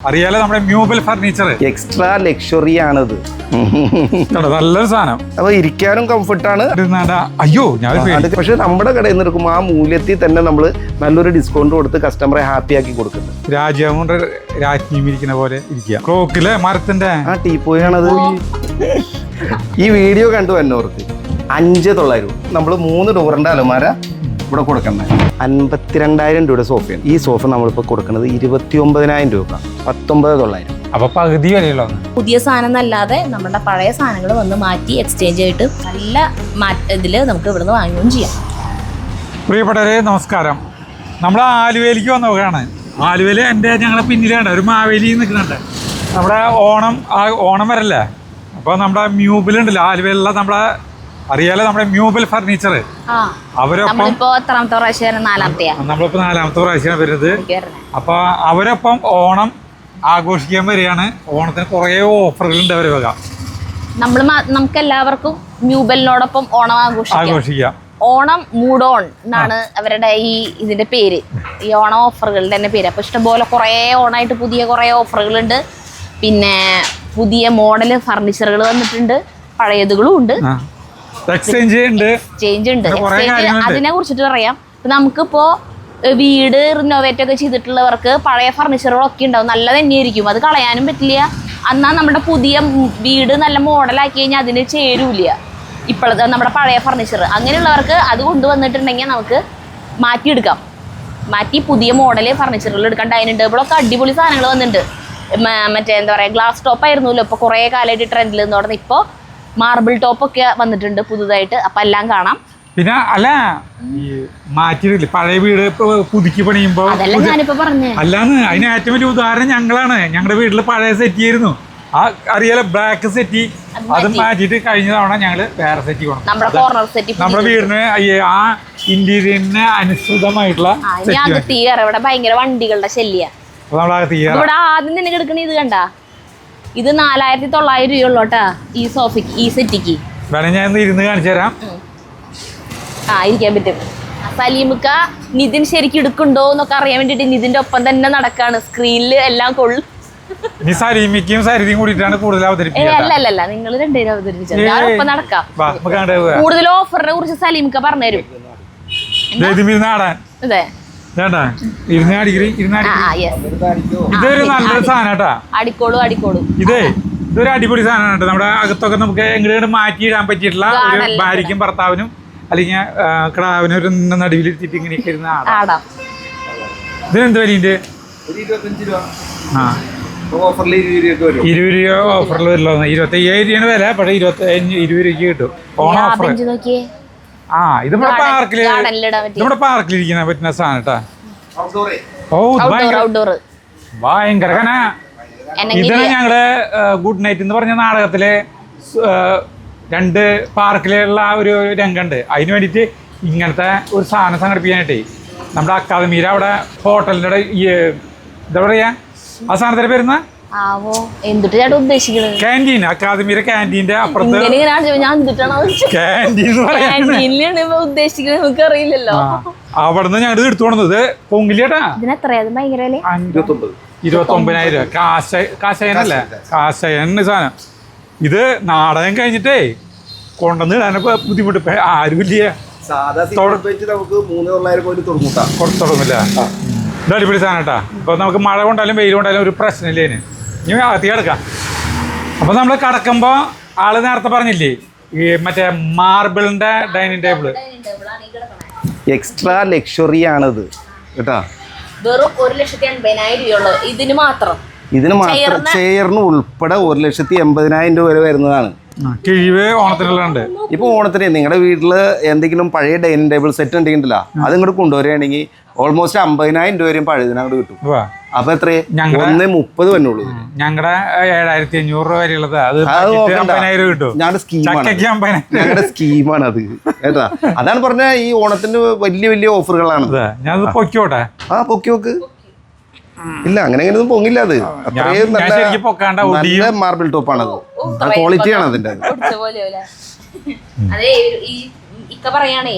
അറിയാലോ നമ്മുടെ മ്യൂബൽ furniture extra luxury ആണത്. നല്ലൊരു സാധനം. അപ്പൊ ഇരിക്കാനും കംഫർട്ടാണ്. അയ്യോ പക്ഷെ നമ്മുടെ കടയിൽ നിന്ന് എടുക്കുമ്പോൾ ആ മൂല്യത്തിൽ തന്നെ നമ്മൾ നല്ലൊരു ഡിസ്കൗണ്ട് കൊടുത്ത് കസ്റ്റമറെ ഹാപ്പി ആക്കി കൊടുക്കുന്നത്. രാജ്യം കൊണ്ട് രാജ്ഞിയും ഇരിക്കുന്ന പോലെ ഇരിക്കുക. ക്രോക്കിലെ മരത്തിന്റെ ആ ടീപ്പോയാണത്. ഈ വീഡിയോ കണ്ടു വന്നവർക്ക് 5,900 നമ്മൾ 3 ഡോറിന്റെ അലമാര ഇവിടെ കൊടുക്കുന്നത് 52,000 രൂപയുടെ സോഫയാണ്. ഈ സോഫ നമ്മളിപ്പോൾ കൊടുക്കുന്നത് 29,000 രൂപ, 19,900. അപ്പൊ പകുതി വരെയുള്ളൂ. പുതിയ സാധനം എന്നല്ലാതെ നമ്മുടെ പഴയ സാധനങ്ങൾ വന്ന് മാറ്റി എക്സ്ചേഞ്ച് ആയിട്ട് നല്ല ഇതില് നമുക്ക് ഇവിടുന്ന് വാങ്ങുകയും ചെയ്യാം. പ്രിയപ്പെട്ടവരെ നമസ്കാരം. നമ്മൾ ആലുവയിലേക്ക് വന്ന നോക്കുകയാണ്. ആലുവയിൽ ഞങ്ങളെ പിന്നിലുണ്ട് ഒരു മാവേലി നിൽക്കുന്നുണ്ട്. നമ്മുടെ ഓണം വരല്ലേ. അപ്പോൾ നമ്മുടെ മ്യൂബിലുണ്ടല്ലോ ആലുവയിലുള്ള നമ്മുടെ അറിയാലോ നമ്മുടെ മ്യൂബൽ ഫർണിച്ചർ. നമ്മളിപ്പോ 4ാമത്തെ പ്രാവശ്യമാണ് വരുന്നത്. അപ്പൊ അവരൊപ്പം ഓണം ആഘോഷിക്കാൻ വരികയാണ്. ഓണത്തിന് കുറേ ഓഫറുകളുണ്ട് അവരെ വക. നമുക്ക് എല്ലാവർക്കും മ്യൂബലിനോടൊപ്പം ഓണം ആഘോഷിക്കാം. ഓണം മൂഡ് ഓൺ എന്നാണ് അവരുടെ ഇതിന്റെ പേര്, ഈ ഓണം ഓഫറുകളുടെ തന്നെ പേര്. അപ്പൊ ഇഷ്ടംപോലെ കുറേ ഓണായിട്ട് പുതിയ കുറേ ഓഫറുകളുണ്ട്. പിന്നെ പുതിയ മോഡൽ ഫർണിച്ചറുകൾ വന്നിട്ടുണ്ട്, പഴയതുകളും ഉണ്ട്, എക്സ്ചേഞ്ച് ഉണ്ട്. അതിനെ കുറിച്ചിട്ട് പറയാം. നമുക്കിപ്പോ വീട് റിനോവേറ്റ് ഒക്കെ ചെയ്തിട്ടുള്ളവർക്ക് പഴയ ഫർണിച്ചറുകളൊക്കെ ഉണ്ടാവും, നല്ല തന്നെയായിരിക്കും, അത് കളയാനും പറ്റില്ല. എന്നാൽ നമ്മുടെ പുതിയ വീട് നല്ല മോഡലാക്കി കഴിഞ്ഞാൽ അതിന് ചേരൂല ഇപ്പോഴത്തെ നമ്മുടെ പഴയ ഫർണിച്ചർ. അങ്ങനെയുള്ളവർക്ക് അത് കൊണ്ടുവന്നിട്ടുണ്ടെങ്കിൽ നമുക്ക് മാറ്റിയെടുക്കാം, മാറ്റി പുതിയ മോഡൽ ഫർണിച്ചറുകൾ എടുക്കാം. ഡൈനിങ് ടേബിളൊക്കെ അടിപൊളി സാധനങ്ങൾ വന്നിട്ടുണ്ട്. മറ്റേ എന്താ പറയുക, ഗ്ലാസ് ടോപ്പ് ആയിരുന്നല്ലോ ഇപ്പോൾ കുറേ കാലമായിട്ട് ട്രെൻഡിൽ എന്ന് പറഞ്ഞാൽ ഇപ്പോൾ മാർബിൾ ടോപ്പൊക്കെ വന്നിട്ടുണ്ട് പുതുതായിട്ട്. അപ്പം എല്ലാം കാണാം. പിന്നെ അല്ല മാറ്റിയില്ല, പഴയ വീട് പുതുക്കി പണിയുമ്പോ അതല്ല ഞാനിപ്പോ പറഞ്ഞേ. അല്ലാന്ന് അതിന് ഏറ്റവും വലിയ ഉദാഹരണം ഞങ്ങളാണ്. ഞങ്ങളുടെ വീട്ടിൽ പഴയ സെറ്റ് ആയിരുന്നു, ആ അറിയാലോ ബ്ലാക്ക് സെറ്റി, അത് മാറ്റിയിട്ട് കഴിഞ്ഞ തവണ ഞങ്ങള് വേറെ സെറ്റി കൊണ്ടു. നമ്മുടെ വീടിന് ആ ഇന്റീരിയറിന് അനുസൃതമായിട്ടുള്ള ഇവിടെ ഭയങ്കര വണ്ടികളുടെ ശല്യ. ഇവിടെ ആദ്യം തന്നെ കിടക്കണ ഇത് കണ്ട, ഇത് 4,900 രൂപയുള്ളോട്ടാ ഈ സോഫയ്ക്ക്, ഈ സെറ്റിക്ക്. വേണേ ഞാൻ ഇരുന്ന് കാണിച്ചു തരാം. ഇരിക്കാൻ പറ്റും. സലീമുക്ക നിതിൻ ശരിക്കും എടുക്കുന്നുണ്ടോ എന്നൊക്കെ അറിയാൻ വേണ്ടിട്ട് നിതിന്റെ ഒപ്പം തന്നെ നടക്കാണ്. സ്ക്രീനിൽ എല്ലാം കൊള്ളും. സലീമിക്കും സരിതയും കൂടിയിട്ടാണ് കൂടുതൽ അവതരിപ്പിക്കുന്നത്. അല്ലല്ല, നിങ്ങൾ രണ്ടുപേരും അവതരിപ്പിച്ചത്, ഞാൻ ഒപ്പം നടക്കാം. കൂടുതൽ ഓഫറിനെ കുറിച്ച് സലീമുക്ക പറഞ്ഞുതരും. അതെ, ഇതൊരു നല്ലൊരു സാധനം. അടിക്കോളൂ. ഇതൊരു അടിപൊളി സാധനമാണ്. നമ്മുടെ അകത്തൊക്കെ നമുക്ക് എങ്ങനെയാണ് മാറ്റിയിടാൻ പറ്റിയിട്ടുള്ള ഒരു ഭാര്യയ്ക്കും ഭർത്താവിനും അല്ലെങ്കിൽ കിടാവിനും ഒരു നടുവിലിരുത്തിട്ട് ഇങ്ങനെയൊക്കെ ഇരുന്ന് ആടാം. ഇതിനെന്ത് വലിയ 20 രൂപ ഓഫറിൽ വരില്ല. 25,000 രൂപയാണ് വില, പക്ഷേ 20 രൂപയ്ക്ക് കിട്ടും ഓണം ഓഫർ. ഇത് നമ്മുടെ പാർക്കിലിരിക്കാൻ പറ്റുന്ന സാധനം കേട്ടാ. ഭയങ്കര കന. ഇതിന് ഞങ്ങള് ഗുഡ് നൈറ്റ് എന്ന് പറഞ്ഞ നാടകത്തിലെ 2 പാർക്കിലുള്ള ഒരു രംഗമുണ്ട്. അതിന് വേണ്ടിയിട്ട് ഇങ്ങനത്തെ ഒരു സാധനം സംഘടിപ്പിക്കാനായിട്ടേ നമ്മുടെ അക്കാദമിയിലെ അവിടെ ഹോട്ടലിൻ്റെ എന്താ പറയാ ആ സാധനത്തിന്റെ പേരുന്ന ക്യാൻറ്റീൻ, അക്കാദമിയുടെ ക്യാൻറ്റീൻ്റെ അപ്പുറത്ത് അവിടുന്ന് ഞങ്ങൾ എടുത്തു കൊണ്ടത് പൊങ്കിലേട്ടാ. 29,000 രൂപ. കാശയനല്ലേ, കാശയൻ സാധനം. ഇത് നാടകം കഴിഞ്ഞിട്ടേ കൊണ്ടുവന്ന് ഇടാനൊക്കെ ബുദ്ധിമുട്ട്. ആരുമില്ല, കൊടുത്തുടങ്ങില്ല. ഇത് അടിപൊളി സാധനം കേട്ടാ. ഇപ്പൊ നമുക്ക് മഴ കൊണ്ടാലും വെയിൽ കൊണ്ടാലും ഒരു പ്രശ്നമില്ലേന്. ഇനി അകത്തി കിടക്കാം. അപ്പൊ നമ്മൾ കിടക്കുമ്പോ ആള് നേരത്തെ പറഞ്ഞില്ലേ ഈ മറ്റേ മാർബിളിന്റെ ഡൈനിങ് ടേബിള്, എക്സ്ട്രാ ലക്ഷറി ആണത് കേട്ടാ. വെറും 1,80,000 രൂപയുള്ളൂ ഇതിന് മാത്രം. ചെയറിന് ഉൾപ്പെടെ 1,80,000 രൂപ വരെ വരുന്നതാണ്. കിഴിവ് ഓണത്തിനുള്ളുണ്ട്. ഇപ്പൊ ഓണത്തിന് നിങ്ങളുടെ വീട്ടില് എന്തെങ്കിലും പഴയ ഡൈനിങ് ടേബിൾ സെറ്റ് ഉണ്ടെങ്കിലല്ല, അത് ഇങ്ങോട്ട് കൊണ്ടുവരികയാണെങ്കിൽ ഓൾമോസ്റ്റ് 50,000 രൂപ വരെയും പഴയതിനങ്ങോട്ട് കിട്ടും. അപ്പൊ എത്രയേ 1,30 വന്നുള്ളൂ. ഞങ്ങളുടെ 7,500 രൂപ വരെയുള്ളത് അത് കിട്ടും. ഞങ്ങളുടെ സ്കീമാണ് അത് കേട്ടാ. അതാണ് പറഞ്ഞ ഈ ഓണത്തിന് വലിയ വലിയ ഓഫറുകളാണ്. ഞാൻ പൊക്കോട്ടെ. പൊക്കി നോക്ക്. ഇല്ല, അങ്ങനെയൊന്നും പൊങ്ങില്ല. അത് അത്രയും നല്ല മാർബിൾ ടോപ്പാണത്, ക്വാളിറ്റി ആണ് അതിന്റെ. അതെ, ഇക്ക പറയാണേ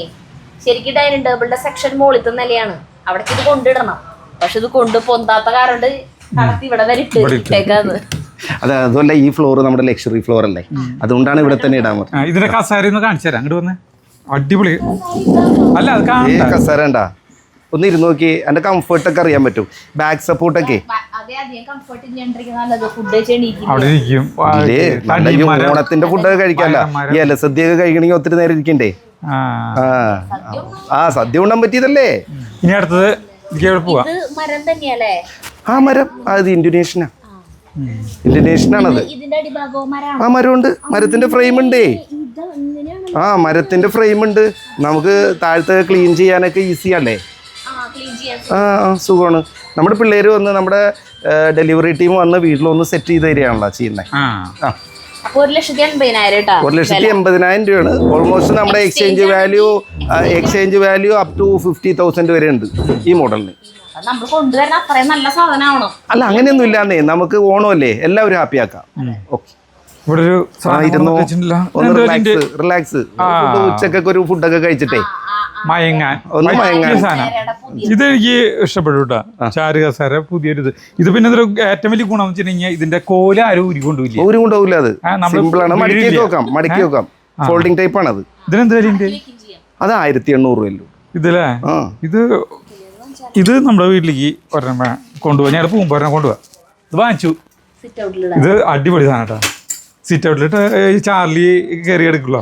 ശരിക്കും ഡൈനിങ് ടേബിളിന്റെ സെക്ഷൻ മുകളിലത്തെ നിലയാണ്, അവിടേക്ക് ഇത് കൊണ്ടിടണം. പക്ഷെ ഇത് കൊണ്ട് പൊന്താത്ത കാരണം ഇവിടെ വരെ ഇട്ടേക്കാന്ന്. അതുമല്ല ഈ ഫ്ലോർ നമ്മുടെ ലക്ഷറി ഫ്ലോർ അല്ലേ, അതുകൊണ്ടാണ് ഇവിടെ തന്നെ ഇടാൻ പറ്റും. ഇതിന്റെ കസാര ഒന്ന് കാണിച്ചു തരാം, അങ്ങോട്ട് വന്ന്. അടിപൊളി അല്ല, അത് കസാര ഉണ്ടാ ഒന്ന് ഇരുന്ന് നോക്കി, അതിന്റെ കംഫർട്ട് ഒക്കെ അറിയാൻ പറ്റും. ബാക്ക് സപ്പോർട്ടൊക്കെ അവിടെ ഇരിക്കും. ഓണത്തിന്റെ ഫുഡൊക്കെ കഴിക്കാല്ല, ഈ ഇലസദ്യ ഒക്കെ കഴിക്കണമെങ്കിൽ ഒത്തിരി നേരം ഇരിക്കണ്ടേ. ആ സദ്യ ഉണ്ണാൻ പറ്റിയതല്ലേ. ഇനി അടുത്തത് പോവാ. ആ മരം അത് ഇൻഡോനേഷ്യനാണത്. ആ മരമുണ്ട്, മരത്തിന്റെ ഫ്രെയിം ഉണ്ടേ. ആ മരത്തിന്റെ ഫ്രെയിം ഉണ്ട്, നമുക്ക് താഴത്തെ ക്ലീൻ ചെയ്യാനൊക്കെ ഈസി അല്ലേ. ആ സുഖമാണ്. നമ്മുടെ പിള്ളേര് വന്ന് നമ്മുടെ ഡെലിവറി ടീം വന്ന് വീട്ടിലൊന്ന് സെറ്റ് ചെയ്ത് തരികയാണല്ലോ ചെയ്യുന്നത്. ആ 1,80,000 രൂപയാണ്. ഓൾമോസ്റ്റ് നമ്മുടെ എക്സ്ചേഞ്ച് വാല്യൂ അപ് ടു 50,000 വരെ ഉണ്ട് ഈ മോഡലിന്. അല്ല അങ്ങനെയൊന്നും ഇല്ലാന്നേ, നമുക്ക് ഓണമല്ലേ, എല്ലാവരും ഹാപ്പി ആക്കാം. ഓക്കെ, ഒന്ന് റിലാക്സ്. ഉച്ചക്കൊക്കെ ഒരു ഫുഡൊക്കെ കഴിച്ചിട്ടേ ഒന്ന് മയങ്ങാൻ. ഇതെനിക്ക് ഇഷ്ടപ്പെട്ടു കേട്ടോ, ചാരുകസാര പുതിയൊരു ഇത്. പിന്നെ ഏറ്റവും വലിയ ഗുണം എന്ന് വെച്ചിട്ടുണ്ടെങ്കിൽ ഇതിന്റെ കോല ആരും ഊരിക്കൊണ്ടുപോകില്ല. അത് സിമ്പിളാണ്, മടക്കി വെക്കാം. ഫോൾഡിംഗ് ടൈപ്പ് ആണ് അത്. ഇതിനെന്ത് വിലയുണ്ട്? അത് 1,800 രൂപയല്ലോ ഇതല്ലേ. ഇത് നമ്മുടെ വീട്ടിലേക്ക് ഒരെണ്ണം കൊണ്ടുപോകാം. ഞാൻ പോകുമ്പോൾ ഒരെണ്ണം കൊണ്ടുപോകാം. ഇത് വാങ്ങിച്ചു. ഇത് അടിപൊളി സാധനം കേട്ടോ. സിറ്റ് ഔട്ടിലിട്ട് ഈ ചാർലി കയറി എടുക്കുള്ളൂ.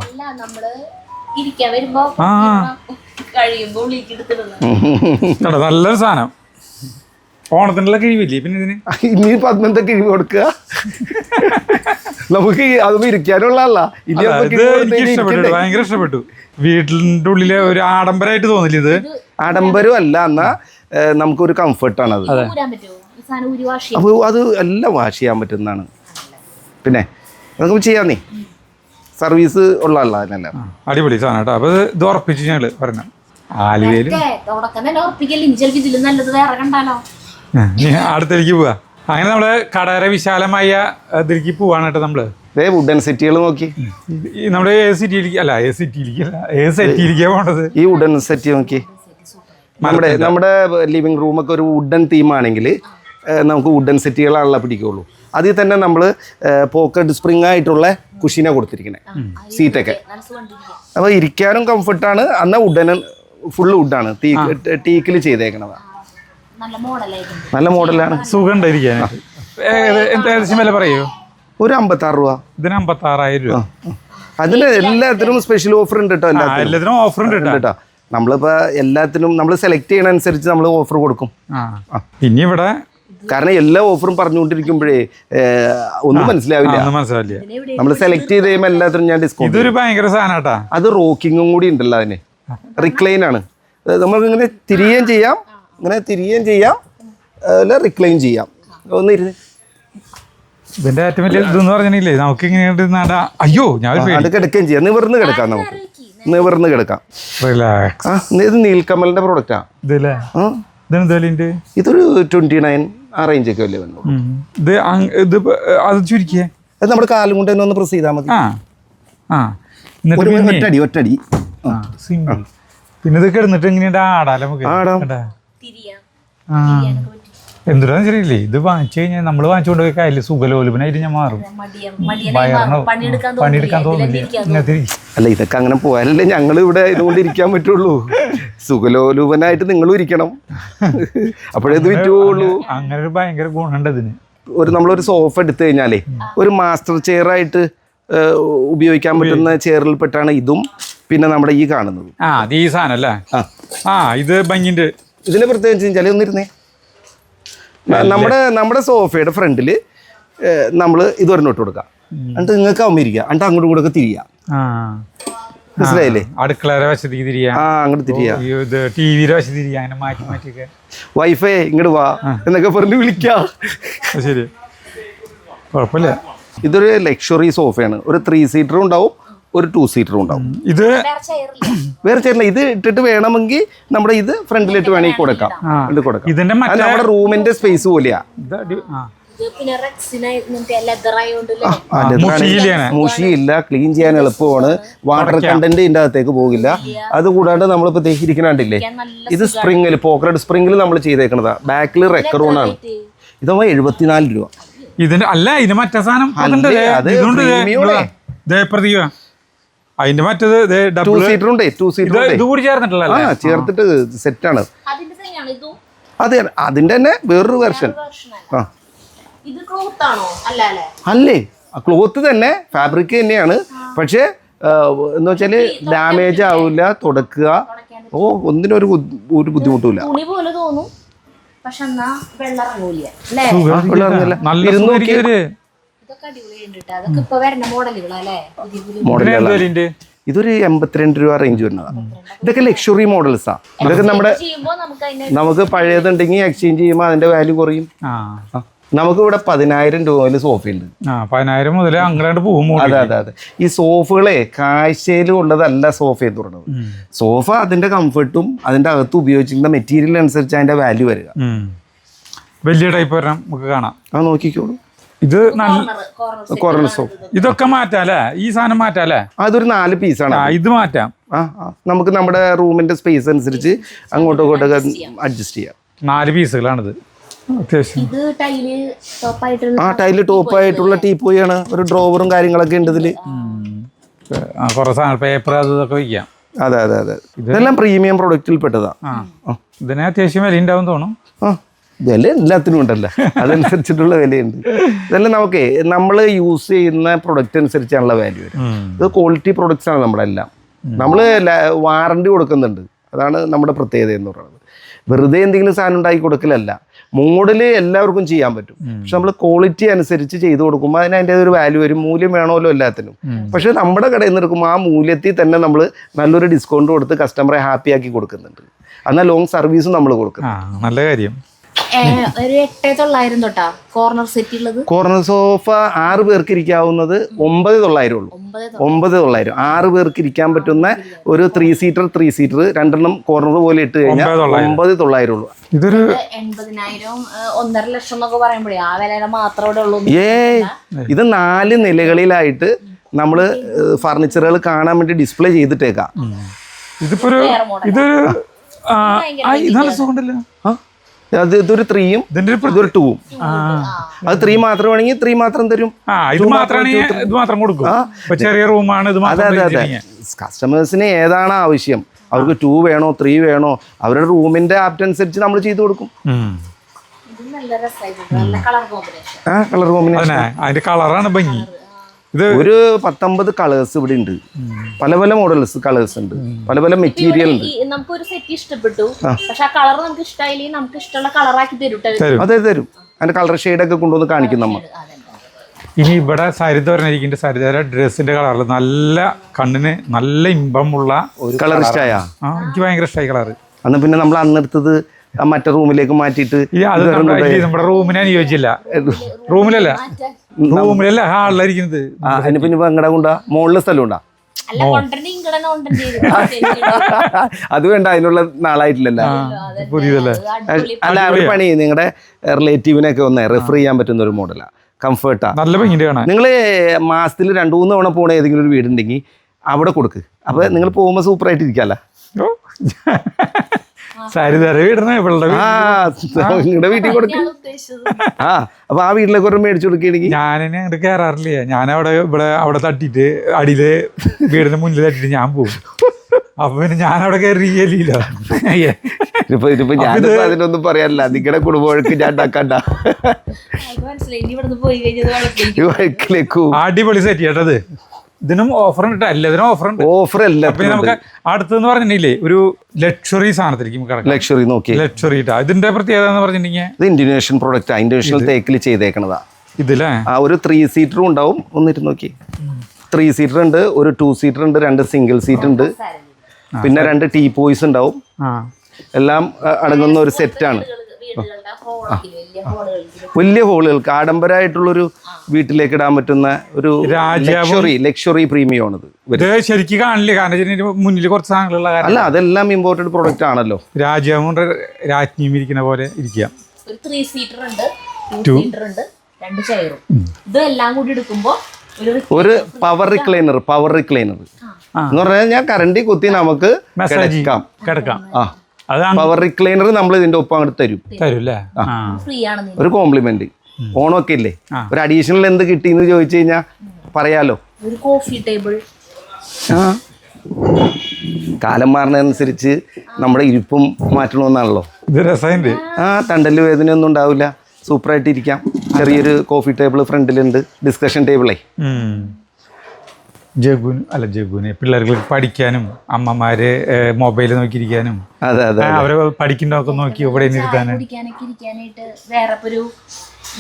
നല്ലൊരു സാധനം. ഓണത്തിനുള്ള കിഴിവില്ലേ പിന്നെ ഇതിന്? ഇനി 10 കിഴിവ് കൊടുക്കുക നമുക്ക്. അതൊന്നും ഇരിക്കാനുള്ളതല്ല. എനിക്ക് ഇഷ്ടപ്പെട്ടു, ഭയങ്കര ഇഷ്ടപ്പെട്ടു. വീട്ടിന്റെ ഉള്ളിലെ ഒരു ആഡംബരമായിട്ട് തോന്നില്ല ഇത്. ആഡംബരം അല്ല, എന്നാ നമുക്കൊരു കംഫർട്ടാണ് അത്. അപ്പോൾ അത് എല്ലാം വാഷ് ചെയ്യാൻ പറ്റുന്നതാണ്. പിന്നെ നമുക്ക് ചെയ്യാന്നേ, സർവീസ് ഉള്ളതല്ല അതിനെല്ലാം. അടിപൊളി സാധനം കേട്ടോ. അപ്പൊ ഇത് ഉറപ്പിച്ചു ഞങ്ങള് പറഞ്ഞ ആലുവയില് അടുത്തേക്ക് പോവാ. അങ്ങനെ നമ്മള് കടേര വിശാലമായ ഇതിലേക്ക് പോവാണ് കേട്ടോ. നമ്മള് വുഡൻ സെറ്റുകൾ നോക്കി, നമ്മുടെ ഏത് സിറ്റിയിലേക്കാ പോണ്ടത്? ഈ വുഡൻ സെറ്റ് നോക്കി. നമ്മുടെ ലിവിംഗ് റൂമൊക്കെ ഒരു വുഡൻ തീമാണെങ്കിൽ നമുക്ക് വുഡൻ സെറ്റുകളാണല്ലോ പിടിക്കുള്ളൂ. അതിൽ തന്നെ നമ്മൾ പോക്കറ്റ് സ്പ്രിങ് ആയിട്ടുള്ള കുഷീന കൊടുത്തിരിക്കണേ, സീറ്റൊക്കെ. അപ്പോൾ ഇരിക്കാനും കംഫർട്ടാണ്. എന്നാൽ വുഡൻ ഫുള്ള് വുഡാണ്, ടീക്കിൽ ചെയ്തേക്കണതാണ്. നല്ല മോഡലാണ്, സുഖം ഉണ്ടായിരിക്കാൻ. ഏകദേശം വില പറയൂ? ഒരു 56 രൂപ. ഇതിന് 56,000 രൂപ. അതിന് എല്ലാത്തിനും സ്പെഷ്യൽ ഓഫർ ഉണ്ട് കേട്ടോ. എല്ലാത്തിനും ഓഫർ ഉണ്ട് കേട്ടോ. നമ്മളിപ്പോൾ എല്ലാത്തിനും നമ്മൾ സെലക്ട് ചെയ്യണ അനുസരിച്ച് നമ്മൾ ഓഫർ കൊടുക്കും. ഇനി ഇവിടെ കാരണം എല്ലാ ഓഫറും പറഞ്ഞുകൊണ്ടിരിക്കുമ്പോഴേ ഒന്നും മനസ്സിലാവില്ല. നമ്മൾ സെലക്ട് ചെയ്ത് കഴിയുമ്പോൾ എല്ലാത്തിനും ഞാൻ ഡിസ്കൗണ്ട്. ഇതൊരു ഭയങ്കര സാധനം. അത് റോക്കിങ്ങും കൂടി ഉണ്ടല്ലോ അതിന്. റിക്ലൈൻ ആണ്, നമുക്ക് ഇങ്ങനെ തിരികെയും ചെയ്യാം, അല്ല റിക്ലൈൻ ചെയ്യാം. ഒന്ന് ഇരുന്ന് ഇതിന്റെ ഏറ്റവും വലിയ ഇതെന്ന് പറഞ്ഞില്ലേ, നമുക്ക് ഇങ്ങനെ അയ്യോ ഞാൻ കിടക്കുകയും ചെയ്യാം. നിവർന്ന് കിടക്കാം, നമുക്ക് നിവർന്ന് കിടക്കാം. ഇത് നീൽക്കമലിന്റെ പ്രോഡക്റ്റാ. ഇതൊരു 29 ആ റേഞ്ചൊക്കെ അല്ലേ വന്നു. അത് ചുരുക്കിയേ, അത് നമ്മുടെ കാലും കൊണ്ട് തന്നെ ഒന്ന് പ്രസ് ചെയ്താൽ മതി. ഒറ്റടി. പിന്നെ ഇത് കിടന്നിട്ട് എങ്ങനെയുണ്ട് ആടാം നമുക്ക്. എന്തുകൊണ്ടാന്ന് ശരിയില്ലേ, ഇത് വാങ്ങിച്ചു കഴിഞ്ഞാൽ നമ്മൾ വാങ്ങിച്ചുകൊണ്ട് പോയി കായല് സുഖലോലുപനായിട്ട് ഞാൻ മാറും. പണിയെടുക്കാൻ തോന്നില്ല. അല്ല ഇതൊക്കെ അങ്ങനെ പോയാലല്ലേ ഞങ്ങൾ ഇവിടെ ഇതുകൊണ്ട് ഇരിക്കാൻ പറ്റുള്ളൂ. സുഖലോലുപനായിട്ട് നിങ്ങളും ഇരിക്കണം, അപ്പോഴേ ഇത് വിറ്റുള്ളൂ. അങ്ങനെ ഒരു ഭയങ്കര ഗുണമുണ്ട് ഇതിന്. നമ്മളൊരു സോഫ എടുത്തു കഴിഞ്ഞാലേ ഒരു മാസ്റ്റർ ചെയർ ആയിട്ട് ഉപയോഗിക്കാൻ പറ്റുന്ന ചെയറിൽ പെട്ടാണ് ഇതും പിന്നെ നമ്മുടെ ഈ കാണുന്നത്. ഈ സാധനം അല്ലേ? ഇത് ഭംഗിന്റെ. ഇതിനെ പ്രത്യേകിച്ച് വെച്ചാൽ ഒന്നിരുന്നേ, നമ്മുടെ സോഫയുടെ ഫ്രണ്ടിൽ നമ്മൾ ഇത് ഒരെണ്ണോട്ട് കൊടുക്കാം. എന്നിട്ട് നിങ്ങൾക്ക് ആവുമ്പോൾ ഇരിക്കുക, എന്നിട്ട് അങ്ങോട്ടും ഇങ്ങോട്ടൊക്കെ തിരിയാം. മനസ്സിലായില്ലേ? അടുക്കളയുടെ വശത്തേക്ക് തിരിയാം, അങ്ങോട്ട് തിരിയാം. ടിവിയുടെ വശത്ത് തിരിയാം, അങ്ങനെ മാറ്റി മാറ്റിയൊക്കെ. വൈഫൈ ഇങ്ങോട്ട് വാ എന്നൊക്കെ പറഞ്ഞ് വിളിക്കാം. ശരി, കുഴപ്പമില്ല. ഇതൊരു ലക്ഷറി സോഫയാണ്. ഒരു 3 സീറ്ററും ഉണ്ടാവും, ഒരു 2 സീറ്ററും ഉണ്ടാവും. ഇത് വേറെ ചെയറില്ല. ഇത് ഇട്ടിട്ട് വേണമെങ്കിൽ നമ്മുടെ ഇത് ഫ്രണ്ടിലിട്ട് വേണമെങ്കിൽ കൊടുക്കാം. ഇതിന്റെ നമ്മുടെ റൂമിന്റെ സ്പേസ് പോലെയാ. മുഷിയില്ല, ക്ലീൻ ചെയ്യാൻ എളുപ്പമാണ്. വാട്ടർ കണ്ടന്റ് ഇതിന്റെ അകത്തേക്ക് പോകില്ല. അതുകൂടാണ്ട് നമ്മളിപ്പോ ഇരിക്കണണ്ടില്ലേ, ഇത് സ്പ്രിങ്ങിൽ പോക്കറ്റ് സ്പ്രിങ്ങിൽ നമ്മൾ ചെയ്തേക്കണതാ. ബാക്കിൽ റെക്കറൂണാണ്. ഇതാകുമ്പോൾ 74 രൂപ. ഇതിന്റെ അല്ല ഇതിന് മറ്റേ സാധനം അതുണ്ട്, അത് ഇതുണ്ട്, premium ആണ്. പ്രതിഭ അതിന്റെ മറ്റേത് ടൂ സീറ്റർ ഉണ്ട്, ഇത് കൂടി ചേർന്നിട്ടില്ല. ചേർത്തിട്ട് സെറ്റാണ്. അതിന്റെ തന്നെയാണ് ഇതും അതെ, അതിന്റെ തന്നെ വേറൊരു വെർഷൻ. ആ ഇത് ക്ലോത്ത് ആണോ? അല്ല അല്ലേ? അല്ലേ, ക്ലോത്ത് തന്നെ, ഫാബ്രിക് തന്നെയാണ്. പക്ഷേ എന്ന് വെച്ചാല് ഡാമേജ് ആവില്ല, തുടക്കുക ഒന്നിനും ഒരു ബുദ്ധിമുട്ടില്ല. തുണി പോലെ തോന്നും, പക്ഷെ എന്നാ വെള്ളം ഇറങ്ങൂല അല്ലേ? ഇതൊക്കെ അടിപൊളിയുണ്ട് കേട്ടോ. അതൊക്കെ ഇപ്പൊ വരുന്ന മോഡലുകളല്ലേ? മോഡലുകളാണ്. ഇതൊരു 82 രൂപ റേഞ്ച് വരുന്നതാണ്. ഇതൊക്കെ ലക്ഷറി മോഡൽസാ. ഇതൊക്കെ നമ്മുടെ നമുക്ക് പഴയതുണ്ടെങ്കിൽ എക്സ്ചേഞ്ച് ചെയ്യുമ്പോൾ അതിന്റെ വാല്യൂ കുറയും. നമുക്ക് ഇവിടെ 10,000 രൂപയിൽ സോഫയുണ്ട്. 10,000 മുതൽ അങ്ങോട്ട് പോകും. അതെ അതെ അതെ. ഈ സോഫകളെ കാഴ്ചയിൽ ഉള്ളതല്ല സോഫ എന്ന് പറയുന്നത്. സോഫ അതിന്റെ കംഫർട്ടും അതിന്റെ അകത്ത് ഉപയോഗിച്ചിരുന്ന മെറ്റീരിയൽ അനുസരിച്ച് അതിന്റെ വാല്യൂ വരിക. വലിയ ടൈപ്പ് വരാം നമുക്ക് കാണാം. ആ നോക്കിക്കോളൂ. ഇത് കോർണർ സോഫ. ഇതൊക്കെ മാറ്റാല്ലേ? ഈ സാധനം മാറ്റാല്ലേ? അതൊരു 4 പീസാണ്. ഇത് മാറ്റാം. നമുക്ക് നമ്മുടെ റൂമിന്റെ സ്പേസ് അനുസരിച്ച് അങ്ങോട്ടും ഇങ്ങോട്ടൊക്കെ അഡ്ജസ്റ്റ് ചെയ്യാം. 4 പീസുകളാണിത്. ടൈല് ടോപ്പ് ആയിട്ടുള്ള ടീപ്പോയാണ്. ഒരു ഡ്രോവറും കാര്യങ്ങളൊക്കെ ഉണ്ട് ഇതില്. കുറെ സാധനം പേപ്പർ അതൊക്കെ വയ്ക്കാം. അതെ അതെ അതെ. ഇതെല്ലാം പ്രീമിയം പ്രൊഡക്റ്റിൽ പെട്ടതാ. ഇതിന് അത്യാവശ്യം വില ഉണ്ടാവും തോന്നും. വില എല്ലാത്തിനും ഉണ്ടല്ലോ, അതനുസരിച്ചിട്ടുള്ള വിലയുണ്ട്. ഇതെല്ലാം നമുക്ക് നമ്മൾ യൂസ് ചെയ്യുന്ന പ്രൊഡക്റ്റ് അനുസരിച്ചാണുള്ള വാല്യൂ വരും. ഇത് ക്വാളിറ്റി പ്രൊഡക്ട്സ് ആണ് നമ്മളെല്ലാം. നമ്മൾ വാറണ്ടി കൊടുക്കുന്നുണ്ട്. അതാണ് നമ്മുടെ പ്രത്യേകത എന്ന് പറയുന്നത്. വെറുതെ എന്തെങ്കിലും സാധനം ഉണ്ടാക്കി കൊടുക്കലല്ല. മോഡല് എല്ലാവർക്കും ചെയ്യാൻ പറ്റും, പക്ഷെ നമ്മൾ ക്വാളിറ്റി അനുസരിച്ച് ചെയ്ത് കൊടുക്കുമ്പോൾ അതിന് അതിൻ്റെ ഒരു വാല്യൂ വരും. മൂല്യം വേണമല്ലോ എല്ലാത്തിനും. പക്ഷെ നമ്മുടെ കടയിൽ നിന്ന് എടുക്കുമ്പോൾ ആ മൂല്യത്തിൽ തന്നെ നമ്മൾ നല്ലൊരു ഡിസ്കൗണ്ട് കൊടുത്ത് കസ്റ്റമറെ ഹാപ്പി ആക്കി കൊടുക്കുന്നുണ്ട്. എന്നാൽ ലോങ് സർവീസും നമ്മൾ കൊടുക്കുന്നു. നല്ല കാര്യം. ഒരു 8,900 തൊട്ടാ കോർണർ സെറ്റ് ഉള്ളത്. കോർണർ സോഫ 6 പേർക്ക് ഇരിക്കാവുന്നത് 9,900 ഉള്ളൂ. 9,900 6 പേർക്ക് ഇരിക്കാൻ പറ്റുന്ന ഒരു 3 സീറ്റർ 2 കോർണർ പോലെ ഇട്ട് കഴിഞ്ഞാൽ 9,900 ഉള്ളൂ. ഇതൊരു 80,000 1.5 ലക്ഷം എന്നൊക്കെ പറയുമ്പോഴേ ആ വില മാത്രമേ ഉള്ളൂ. ഇത് 4 നിലകളിലായിട്ട് നമ്മള് ഫർണിച്ചറുകൾ കാണാൻ വേണ്ടി ഡിസ്പ്ലേ ചെയ്തിട്ടേക്കാം. ഇതിപ്പോ ഇതൊരു നല്ല സുഖമുണ്ടല്ലോ. ഇതൊരു 3ഉം ഇതൊരു 2ഉം. അത് 3 മാത്രം വേണമെങ്കിൽ 3 മാത്രം തരും. ഇത് മാത്രം കൊടുക്കും. ചെറിയ റൂമാണ്. അതെ അതെ അതെ. കസ്റ്റമേഴ്സിന് ഏതാണ് ആവശ്യം, അവർക്ക് 2 വേണോ 3 വേണോ, അവരുടെ റൂമിന്റെ ആപ്റ്റ് അനുസരിച്ച് നമ്മൾ ചെയ്തു കൊടുക്കും. കളർ കോമ്പിനേഷൻ അതിന്റെ കളറാണ് ഭംഗി. ഒരു 19 കളേഴ്സ് ഇവിടെ ഉണ്ട്. പല പല മോഡൽസ് കളേഴ്സ് ഉണ്ട്, പല പല മെറ്റീരിയൽ ഉണ്ട്. നമുക്ക് ഒരു സെറ്റ് ഇഷ്ടപ്പെട്ടു, പക്ഷെ ആ കളർ നമുക്ക് ഇഷ്ടമായില്ലെങ്കിൽ നമുക്ക് ഇഷ്ടമുള്ള കളറാക്കി തരും. അതെ തരും. അതിന്റെ കളർ ഷെയ്ഡൊക്കെ കൊണ്ടുവന്ന് കാണിക്കും നമ്മൾ. ഇനി ഇവിടെ സരിത പറഞ്ഞിരിക്കുന്ന സരിതയുടെ ഡ്രസ്സിന്റെ കളറിൽ നല്ല കണ്ണിന് നല്ല ഇമ്പമുള്ള ഒരു കളർ ഇഷ്ടമായ. എനിക്ക് ഭയങ്കര ഇഷ്ടമായി കളർ. അന്ന് പിന്നെ നമ്മൾ അന്നെടുത്തത് മറ്റേ റൂമിലേക്ക് മാറ്റിയിട്ട് നമ്മുടെ റൂമിനെ അനുയോജ്യല്ല. റൂമിലല്ല ഹാളിലായിരിക്കുന്നത്. അതിന് പിന്നെ അങ്ങടെ കൊണ്ടാ മുകളിലെ സ്ഥലം ഉണ്ടാ. അത് വേണ്ട, അതിനുള്ള നാളായിട്ടില്ലല്ലോ. പുതിയതല്ലേ? അല്ല, ഒരു പണി നിങ്ങളുടെ റിലേറ്റീവിനൊക്കെ ഒന്ന് റെഫർ ചെയ്യാൻ പറ്റുന്ന ഒരു മോഡലാണ്. കംഫർട്ടാ, നല്ല ഭംഗിയുടെ കാണാൻ. നിങ്ങൾ മാസത്തിൽ 2-3 തവണ പോണ ഏതെങ്കിലും ഒരു വീടുണ്ടെങ്കിൽ അവിടെ കൊടുക്ക്. അപ്പൊ നിങ്ങൾ പോകുമ്പോൾ സൂപ്പറായിട്ട് ഇരിക്കാല്ലോ. നിങ്ങളുടെ വീട്ടിൽ കൊടുക്കും. അപ്പൊ ആ വീട്ടിലേക്ക് ഒരു മേടിച്ചു കൊടുക്കുകയാണെങ്കിൽ ഞാനെ അങ്ങോട്ട് കയറാറില്ല. ഞാനവിടെ അവിടെ തട്ടിട്ട് അടിയില് വീടിന്റെ മുന്നിൽ തട്ടിട്ട് ഞാൻ പോകും. അപ്പൊ പിന്നെ ഞാനവിടെ കയറിയില്ല. ഇതിപ്പോ ഞാനിപ്പോ അതിനൊന്നും പറയാനില്ല. നിങ്ങളുടെ കുടുംബവഴക്ക് ഞാൻ ഉണ്ടാക്കണ്ട. അടിപൊളി സെറ്റ് കേട്ടത്. ഇതിനും ഓഫർ ഉണ്ട്. എല്ലാത്തിനും ഓഫർ ഉണ്ട്. ഓഫർ അല്ല, നമുക്ക് അടുത്തെന്ന് പറഞ്ഞിട്ടില്ലേ ഒരു ലക്ഷറി സാധനത്തിലേക്ക് ലക്ഷറി നോക്കി ലക്ഷറി ഇട്ടാ. ഇതിന്റെ പ്രത്യേകത എന്ന് പറഞ്ഞിട്ടുണ്ടെങ്കിൽ ഇത് ഇന്തോനേഷ്യൻ പ്രൊഡക്റ്റ്, ഇന്തോനേഷ്യൻ തേക്കിൽ ചെയ്തേക്കണതാ. ഇതില്ലേ ഒരു 3 സീറ്ററും ഉണ്ടാവും. ഒന്നിട്ട് നോക്കി 3 സീറ്റർ ഉണ്ട്, ഒരു 2 സീറ്റർ ഉണ്ട്, 2 സിംഗിൾ സീറ്റ് ഉണ്ട്, പിന്നെ 2 ടീ പോയ്സ് ഉണ്ടാവും. എല്ലാം അടങ്ങുന്ന ഒരു സെറ്റാണ്. വലിയ ഹോളുകൾക്ക് ആഡംബരമായിട്ടുള്ളൊരു വീട്ടിലേക്ക് ഇടാൻ പറ്റുന്ന ഒരു ലക്ഷറി പ്രീമിയം ആണിത്. ശരിക്കും കാണില്ല, കാരണം മുന്നിൽ കുറച്ച് സാധനങ്ങളുള്ള കാര്യം. അല്ല, അതെല്ലാം ഇമ്പോർട്ടഡ് പ്രൊഡക്റ്റ് ആണല്ലോ. രാജ്യവും രാജ്ഞിയും ഇരിക്കുന്ന പോലെ ഇരിക്കുക. 3 സീറ്റർ ഉണ്ട്, 2 സീറ്റർ ഉണ്ട്, 2 ചെയറും. ഇതെല്ലാം കൂടി എടുക്കുമ്പോൾ ഒരു പവർ റിക്ലൈനർ എന്ന് പറഞ്ഞാൽ ഞാൻ കറണ്ടി കുത്തി നമുക്ക് കിടക്കാം. അത് പവർ റിക്ലൈനർ നമ്മൾ ഇതിന്റെ ഒപ്പം അങ്ങോട്ട് തരും. തരൂല്ലേ? ഫ്രീ ആണ്. ഒരു കോംപ്ലിമെന്റ്. ഓണമൊക്കെ ഇല്ലേ, ഒരു അഡീഷണൽ എന്ത് കിട്ടിയെന്ന് ചോദിച്ചു കഴിഞ്ഞാൽ പറയാലോ. ഒരു കോഫി ടേബിൾ. കാലം മാറുന്നതനുസരിച്ച് നമ്മുടെ ഇരിപ്പും മാറ്റണമെന്നാണല്ലോ. ഇത് രസമുണ്ട്. തണ്ടല് വേദനയൊന്നും ഉണ്ടാവില്ല, സൂപ്പറായിട്ട് ഇരിക്കാം. ചെറിയൊരു കോഫി ടേബിൾ ഫ്രണ്ടിലുണ്ട്, ഡിസ്കഷൻ ടേബിളേ. ജഗുന് പിള്ളേർക്ക് പഠിക്കാനും അമ്മമാര് മൊബൈൽ നോക്കിയിരിക്കാനും അതെ അതെ അവരെ പഠിക്കുന്നതൊക്കെ നോക്കി ഇവിടെ ഇരുത്താനും ഇരിക്കാനായിട്ട് വേറെ ഒരു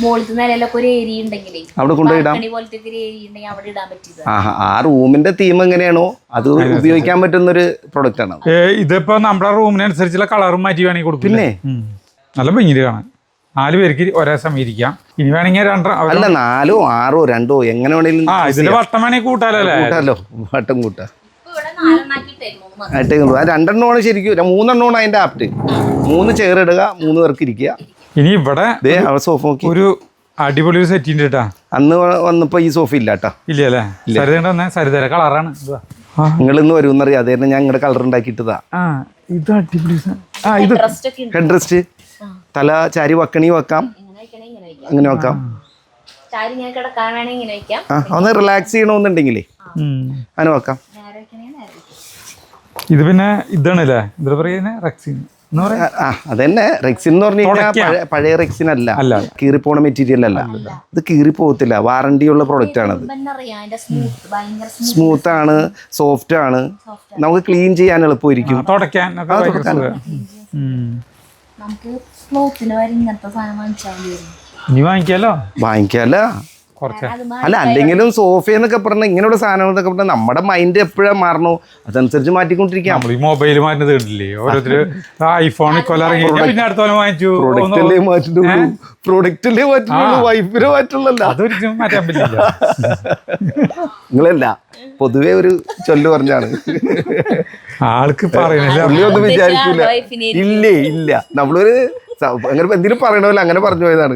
മുകളിലത്തെ നിലയിലൊക്കെ ഒരു ഏരിയ ഉണ്ടെങ്കിലേ അവിടെ കൊണ്ടുപോയിടാം. പോലത്തെ ഒരു ഏരിയ ഉണ്ടെങ്കിൽ അവിടെ ഇടാൻ പറ്റിയത്. ആ റൂമിന്റെ തീം എങ്ങനെയാണോ അത് ഉപയോഗിക്കാൻ പറ്റുന്ന ഒരു പ്രൊഡക്റ്റ് ആണ്. ഇതിപ്പോ നമ്മുടെ റൂമിനനുസരിച്ചുള്ള കളറും മാറ്റി വേണമെങ്കിൽ കൊടുക്കും. പിന്നെ നല്ല ഭംഗി കാണാൻ. 4 പേർക്ക് ഒരേ സമയം ഇരിക്കാം. ഇനി വേണമെങ്കിൽ 2 അല്ല 4 6 2 എങ്ങനെ വേണമെങ്കിലും ഇതിന്റെ വട്ടം വേണമെങ്കിൽ കൂട്ടാലോ. വട്ടം കൂട്ടാം. 2 ശരിക്കും 3 അതിന്റെ ആപ്റ്റ്. 3 ചെയർ ഇടുക, 3 പേർക്ക് ഇരിക്കുക. ഇനി ഇവിടെ സോഫ നോക്കി ഒരു അടിപൊളി ഒരു സെറ്റ് ഉണ്ട് കേട്ടാ. അന്ന് വന്നപ്പോ ഈ സോഫ ഇല്ല കേട്ടാ. ഇല്ലല്ലേ? സരിതര കളറാണ്. നിങ്ങൾ ഇന്ന് വരുമെന്നറിയാം, അതേ ഞാൻ നിങ്ങളുടെ കളർ ഉണ്ടാക്കിയിട്ടതാ. ഇത് അടിപൊളി. ഇത് ഹെഡ് റെസ്റ്റ്, തല ചാരി വക്കണി വെക്കാം, അങ്ങനെ വെക്കാം. ഒന്ന് റിലാക്സ് ചെയ്യണമെന്നുണ്ടെങ്കിലേ അങ്ങനെ വെക്കാം. ഇത് പിന്നെ ഇതാണല്ലേ, എന്താ പറയുന്നത്, റെക്സിൻ എന്ന് പറയാ. അതന്നെ റെക്സിൻ എന്ന് പറഞ്ഞു കഴിഞ്ഞാൽ പഴയ റെക്സിൻ അല്ല, കീറിപ്പോണ മെറ്റീരിയൽ അല്ല. ഇത് കീറിപ്പോകത്തില്ല, വാറണ്ടി ഉള്ള പ്രൊഡക്റ്റ് ആണത്. സ്മൂത്ത് ആണ്, സോഫ്റ്റ് ആണ്, നമുക്ക് ക്ലീൻ ചെയ്യാൻ എളുപ്പമായിരിക്കും. ഇനി വാങ്ങിക്കാലോ. അല്ല അല്ലെങ്കിലും സോഫ എന്നൊക്കെ പറഞ്ഞ ഇങ്ങനെയുള്ള സാധനങ്ങൾ എന്നൊക്കെ പറഞ്ഞാൽ നമ്മുടെ മൈൻഡ് എപ്പോഴാ മാറണോ അതനുസരിച്ച് മാറ്റിക്കൊണ്ടിരിക്കാം. നമ്മൾ ഈ മൊബൈൽ മാറ്റുന്നത് കണ്ടില്ലേ, ഓരോരുത്തര് ഐഫോൺ പിന്നെ അടുത്ത പോലെ വാങ്ങിച്ചു. പ്രൊഡക്റ്റല്ലേ മാറ്റുള്ളൂ, വൈഫിനെ മാറ്റുള്ളല്ലോ. അതൊരിക്കലും മാറ്റാൻ പറ്റില്ല. നിങ്ങളല്ല പൊതുവെ ഒരു ചൊല്ല് പറഞ്ഞാണ്. ആൾക്ക് പറയുന്നില്ല, ഒന്നും വിചാരിക്കൂല. ഇല്ല നമ്മളൊരു അങ്ങനെ എന്തെങ്കിലും പറയണമല്ലോ, അങ്ങനെ പറഞ്ഞു പോയതാണ്.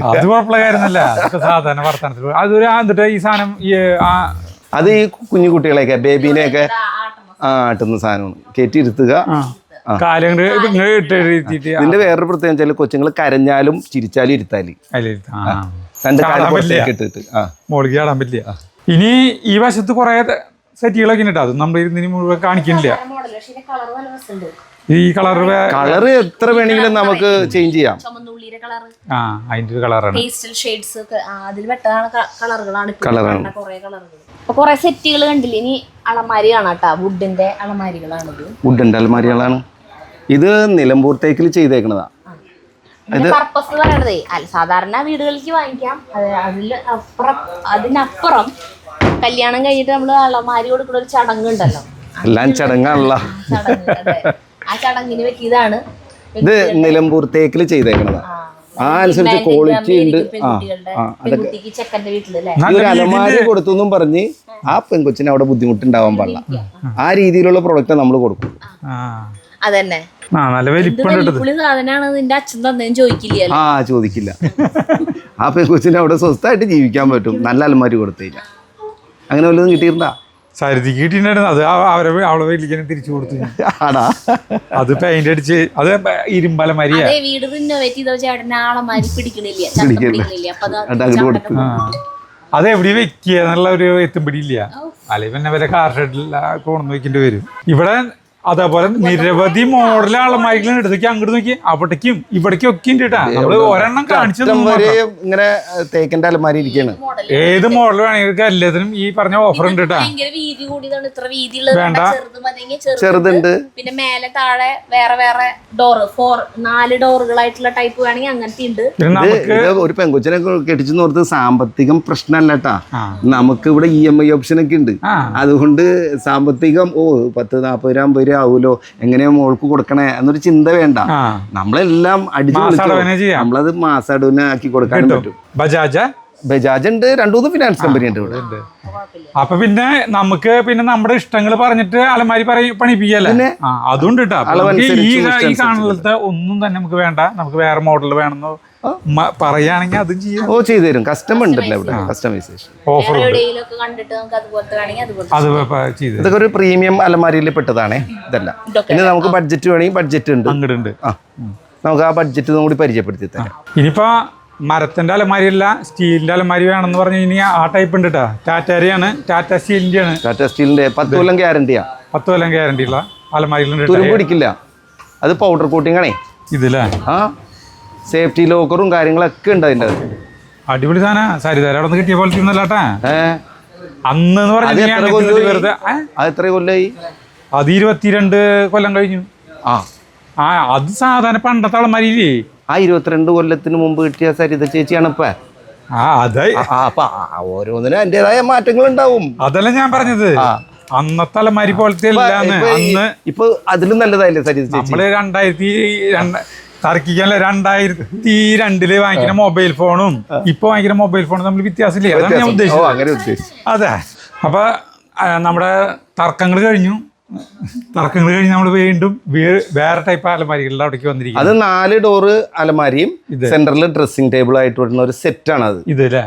അത് കുഴപ്പമുള്ള കാര്യമല്ല, സാധാരണ വർത്തമാനത്തിൽ. അതൊരു എന്നിട്ട് ഈ സാധനം അത് ഈ കുഞ്ഞു കുട്ടികളെയൊക്കെ ബേബീനെയൊക്കെ ആട്ടുന്ന സാധനമാണ്. കയറ്റിയിരുത്തുക. ഇതിന്റെ വേറൊരു പ്രത്യേകം വെച്ചാൽ കൊച്ചുങ്ങൾ കരഞ്ഞാലും ചിരിച്ചാലും ഇരുത്താല് 2 കാലം ഇട്ടിട്ട് മോളിക്ക് ചാടാൻ പറ്റില്ല. ഇനി ഈ വശത്ത് കുറെ സെറ്റുകളൊക്കെ ഉണ്ട്, അത് നമ്മൾ ഇരുന്ന് മുഴുവൻ കാണിക്കുന്നില്ല. ഈ കളർ എത്ര വേണമെങ്കിലും നമുക്ക് ചേഞ്ച് ചെയ്യാം. അതിന്റെ ഒരു കളറാണ്. കുറെ സെറ്റുകൾ കണ്ടില്ല. ഇനി അളമാരി കാണാട്ടാ, വുഡിന്റെ അലമാരികളാണ്. ഇത് നിലമ്പൂർ തേക്കിൽ ചെയ്തേക്കണതാ. പർപ്പസ് പറയണതേ അല്ല, സാധാരണ വീടുകളിലേക്ക് വാങ്ങിക്കാം. അതിനപ്പുറം കല്യാണം കഴിഞ്ഞിട്ട് നമ്മള് അളമാരി കൊടുക്കുന്ന ഒരു ചടങ്ങുണ്ടല്ലോ. എല്ലാം ചടങ്ങാണല്ലോ. ആ ചടങ്ങിന് പറ്റിയതാണ് ഇത്. നിലമ്പൂർ തേക്കിൽ ചെയ്തേക്കണതാ. അനുസരിച്ച് ക്വാളിറ്റി ഉണ്ട്. ചെക്കന്റെ വീട്ടിലല്ലേ ഒരു അലമാരി കൊടുത്തു പറഞ്ഞ് ആ പെൺകൊച്ചിന് അവിടെ ബുദ്ധിമുട്ടുണ്ടാവാൻ പാടില്ല. ആ രീതിയിലുള്ള പ്രൊഡക്റ്റ് നമ്മൾ കൊടുക്കും. അതന്നെ സാധനമാണ്. നിന്റെ അച്ഛൻ തന്നെ ചോദിക്കില്ല. ചോദിക്കില്ല. ആ പെൺകൊച്ചിന് അവിടെ സ്വസ്ഥമായിട്ട് ജീവിക്കാൻ പറ്റും, നല്ല അലമാരി കൊടുത്തു കഴിഞ്ഞാൽ. അങ്ങനെ വല്ലതും കിട്ടിയിരുന്നാ സരിതിക്ക് കിട്ടിയിട്ടുണ്ടായിരുന്നു. അത് അവളെ വീട്ടിലേക്ക് തിരിച്ചു കൊടുത്തു. അത് പെയിന്റ് അടിച്ച് അത് ഇരുമ്പലമാരിയാ. വീട് റിനോവേറ്റ് ചെയ്ത ചേട്ടന് ആളമാരി പിടിക്കണില്ല. അത് എവിടെ വെക്കുക എന്നുള്ള ഒരു എത്തും പിടിയില്ല. അല്ലെങ്കിൽ പിന്നെ വരെ കാർ ഷെഡിൽ കൊണ്ടു വെക്കേണ്ടി വരും. ഇവിടെ അതേപോലെ നിരവധി മോഡൽ അളമാരികളും എടുത്തേക്ക് അങ്ങോട്ട് നോക്കി അവിടേക്കും ഇവിടേക്കും ഒക്കെ ഉണ്ട് കേട്ടാ. നമ്മള് ഒരെണ്ണം കാണിച്ചു ഇങ്ങനെ തേക്കിന്റെ അലമാരി ഇരിക്കുകയാണ്. ഏത് മോഡൽ വേണമെങ്കിൽ എല്ലാത്തിനും ഈ പറഞ്ഞ ഓഫർ ഉണ്ട് കേട്ടാ. വേണ്ട, ചെറുതുണ്ട്. പിന്നെ മേലെ താഴെ വേറെ ഡോറ് 4 ഡോറുകളായിട്ടുള്ള ടൈപ്പ് വേണമെങ്കിൽ അങ്ങനത്തെ ഉണ്ട്. ഒരു പെങ്കൊച്ചിനെ കെട്ടിച്ചു നോർത്ത് സാമ്പത്തികം പ്രശ്നമല്ല കേട്ടാ. നമുക്ക് ഇവിടെ EMI ഓപ്ഷൻ ഒക്കെ ഉണ്ട്. അതുകൊണ്ട് സാമ്പത്തികം 10-40 രൂപ ആവൂലോ, എങ്ങനെയാ മോൾക്ക് കൊടുക്കണേ എന്നൊരു ചിന്ത വേണ്ട. നമ്മളെല്ലാം അടിച്ചു നമ്മളത് മാസാടുവിനെ ആക്കി കൊടുക്കാൻ പറ്റും. ബജാജ് ബജാജ് ഉണ്ട്, 2-3 ഫിനാൻസ് കമ്പനി ഉണ്ട് ഇവിടെ. അപ്പൊ പിന്നെ നമുക്ക് പിന്നെ നമ്മുടെ ഇഷ്ടങ്ങൾ പറഞ്ഞിട്ട് അലമാരി പണിപ്പിക്കല്ലേ. അതുകൊണ്ട് ഈ കാണലത്തെ ഒന്നും തന്നെ നമുക്ക് വേണ്ട, നമുക്ക് വേറെ മോഡൽ വേണമെന്നോ പറയുകയാണെങ്കിൽ അതും ചെയ്യാം. ചെയ്തു തരും. കസ്റ്റമർ ഉണ്ടല്ലോ ഇവിടെ, കസ്റ്റമൈസേഷൻ ഓഫർ അത് ചെയ്ത്. ഇതൊക്കെ ഒരു പ്രീമിയം അലമാരിയിൽ പെട്ടതാണേ ഇതല്ല. ഇനി നമുക്ക് ബഡ്ജറ്റ് വേണമെങ്കിൽ ബഡ്ജറ്റ് ഉണ്ട്, അങ്ങോട്ടുണ്ട്. നമുക്ക് ആ ബഡ്ജറ്റ് കൂടി പരിചയപ്പെടുത്തി തരാം. ഇനിയിപ്പോ മരത്തിന്റെ അലമാരി അല്ല, സ്റ്റീലിന്റെ അലമാരി വേണമെന്ന് പറഞ്ഞു കഴിഞ്ഞാൽ ആ ടൈപ്പ് ഉണ്ട് കേട്ടോ. ടാറ്റയാണ്, ടാറ്റ സ്റ്റീലിന്റെ ആണ്. ടാറ്റ സ്റ്റീലിന്റെ 10 കൊല്ലം ഗ്യാരണ്ടിയാ. 10 കൊല്ലം ഗ്യാരണ്ടി ഉള്ള അലമാരികളുണ്ട്. തുരുമ്പ് പിടിക്കില്ല. അത് പൗഡർ കോട്ടിംഗ് ആണേ. ഇതില്ലേ സേഫ്റ്റി ലോക്കറും കാര്യങ്ങളൊക്കെ ഉണ്ട് അതിന്റെ. അടിപൊളി സാധന. സരിതാര അവിടെ നിന്ന് കിട്ടിയ പോലെ ഒന്നല്ലാട്ടാ. അന്ന് വെറുതെ അത് എത്ര കൊല്ലായി? അത് 22 കൊല്ലം കഴിഞ്ഞു. അത് സാധാരണ പണ്ടത്തെ അലമാരിയില്ലേ. 22 കൊല്ലത്തിന് മുമ്പ് കിട്ടിയ സരിത ചേച്ചിയാണ് ഇപ്പൊ. അപ്പൊ ഓരോന്നിനും അതിന്റേതായ മാറ്റങ്ങൾ ഉണ്ടാവും. അതല്ല ഞാൻ പറഞ്ഞത്, അന്നത്തെ അലമാരി പോലത്തെ അന്ന്. ഇപ്പൊ അതിലും നല്ലതായില്ലേ സരിത ചേച്ചി? നമ്മള് 2002 വാങ്ങിക്കുന്ന മൊബൈൽ ഫോണും ഇപ്പൊ വാങ്ങിക്കുന്ന മൊബൈൽ ഫോണും തമ്മിൽ വ്യത്യാസമില്ലേ? അതാണ് ഞാൻ ഉദ്ദേശിച്ചത്. അതെ. അപ്പൊ നമ്മുടെ തർക്കങ്ങൾ കഴിഞ്ഞു നമ്മൾ വീണ്ടും വേറെ ടൈപ്പ് അലമാരികളുടെ അവിടേക്ക് വന്നിരിക്കും. അത് 4 ഡോറ് അലമാരിയും സെന്ററിൽ ഡ്രസ്സിംഗ് ടേബിൾ ആയിട്ട് വരുന്ന ഒരു സെറ്റ് ആണ് അത്. ഇതല്ലേ?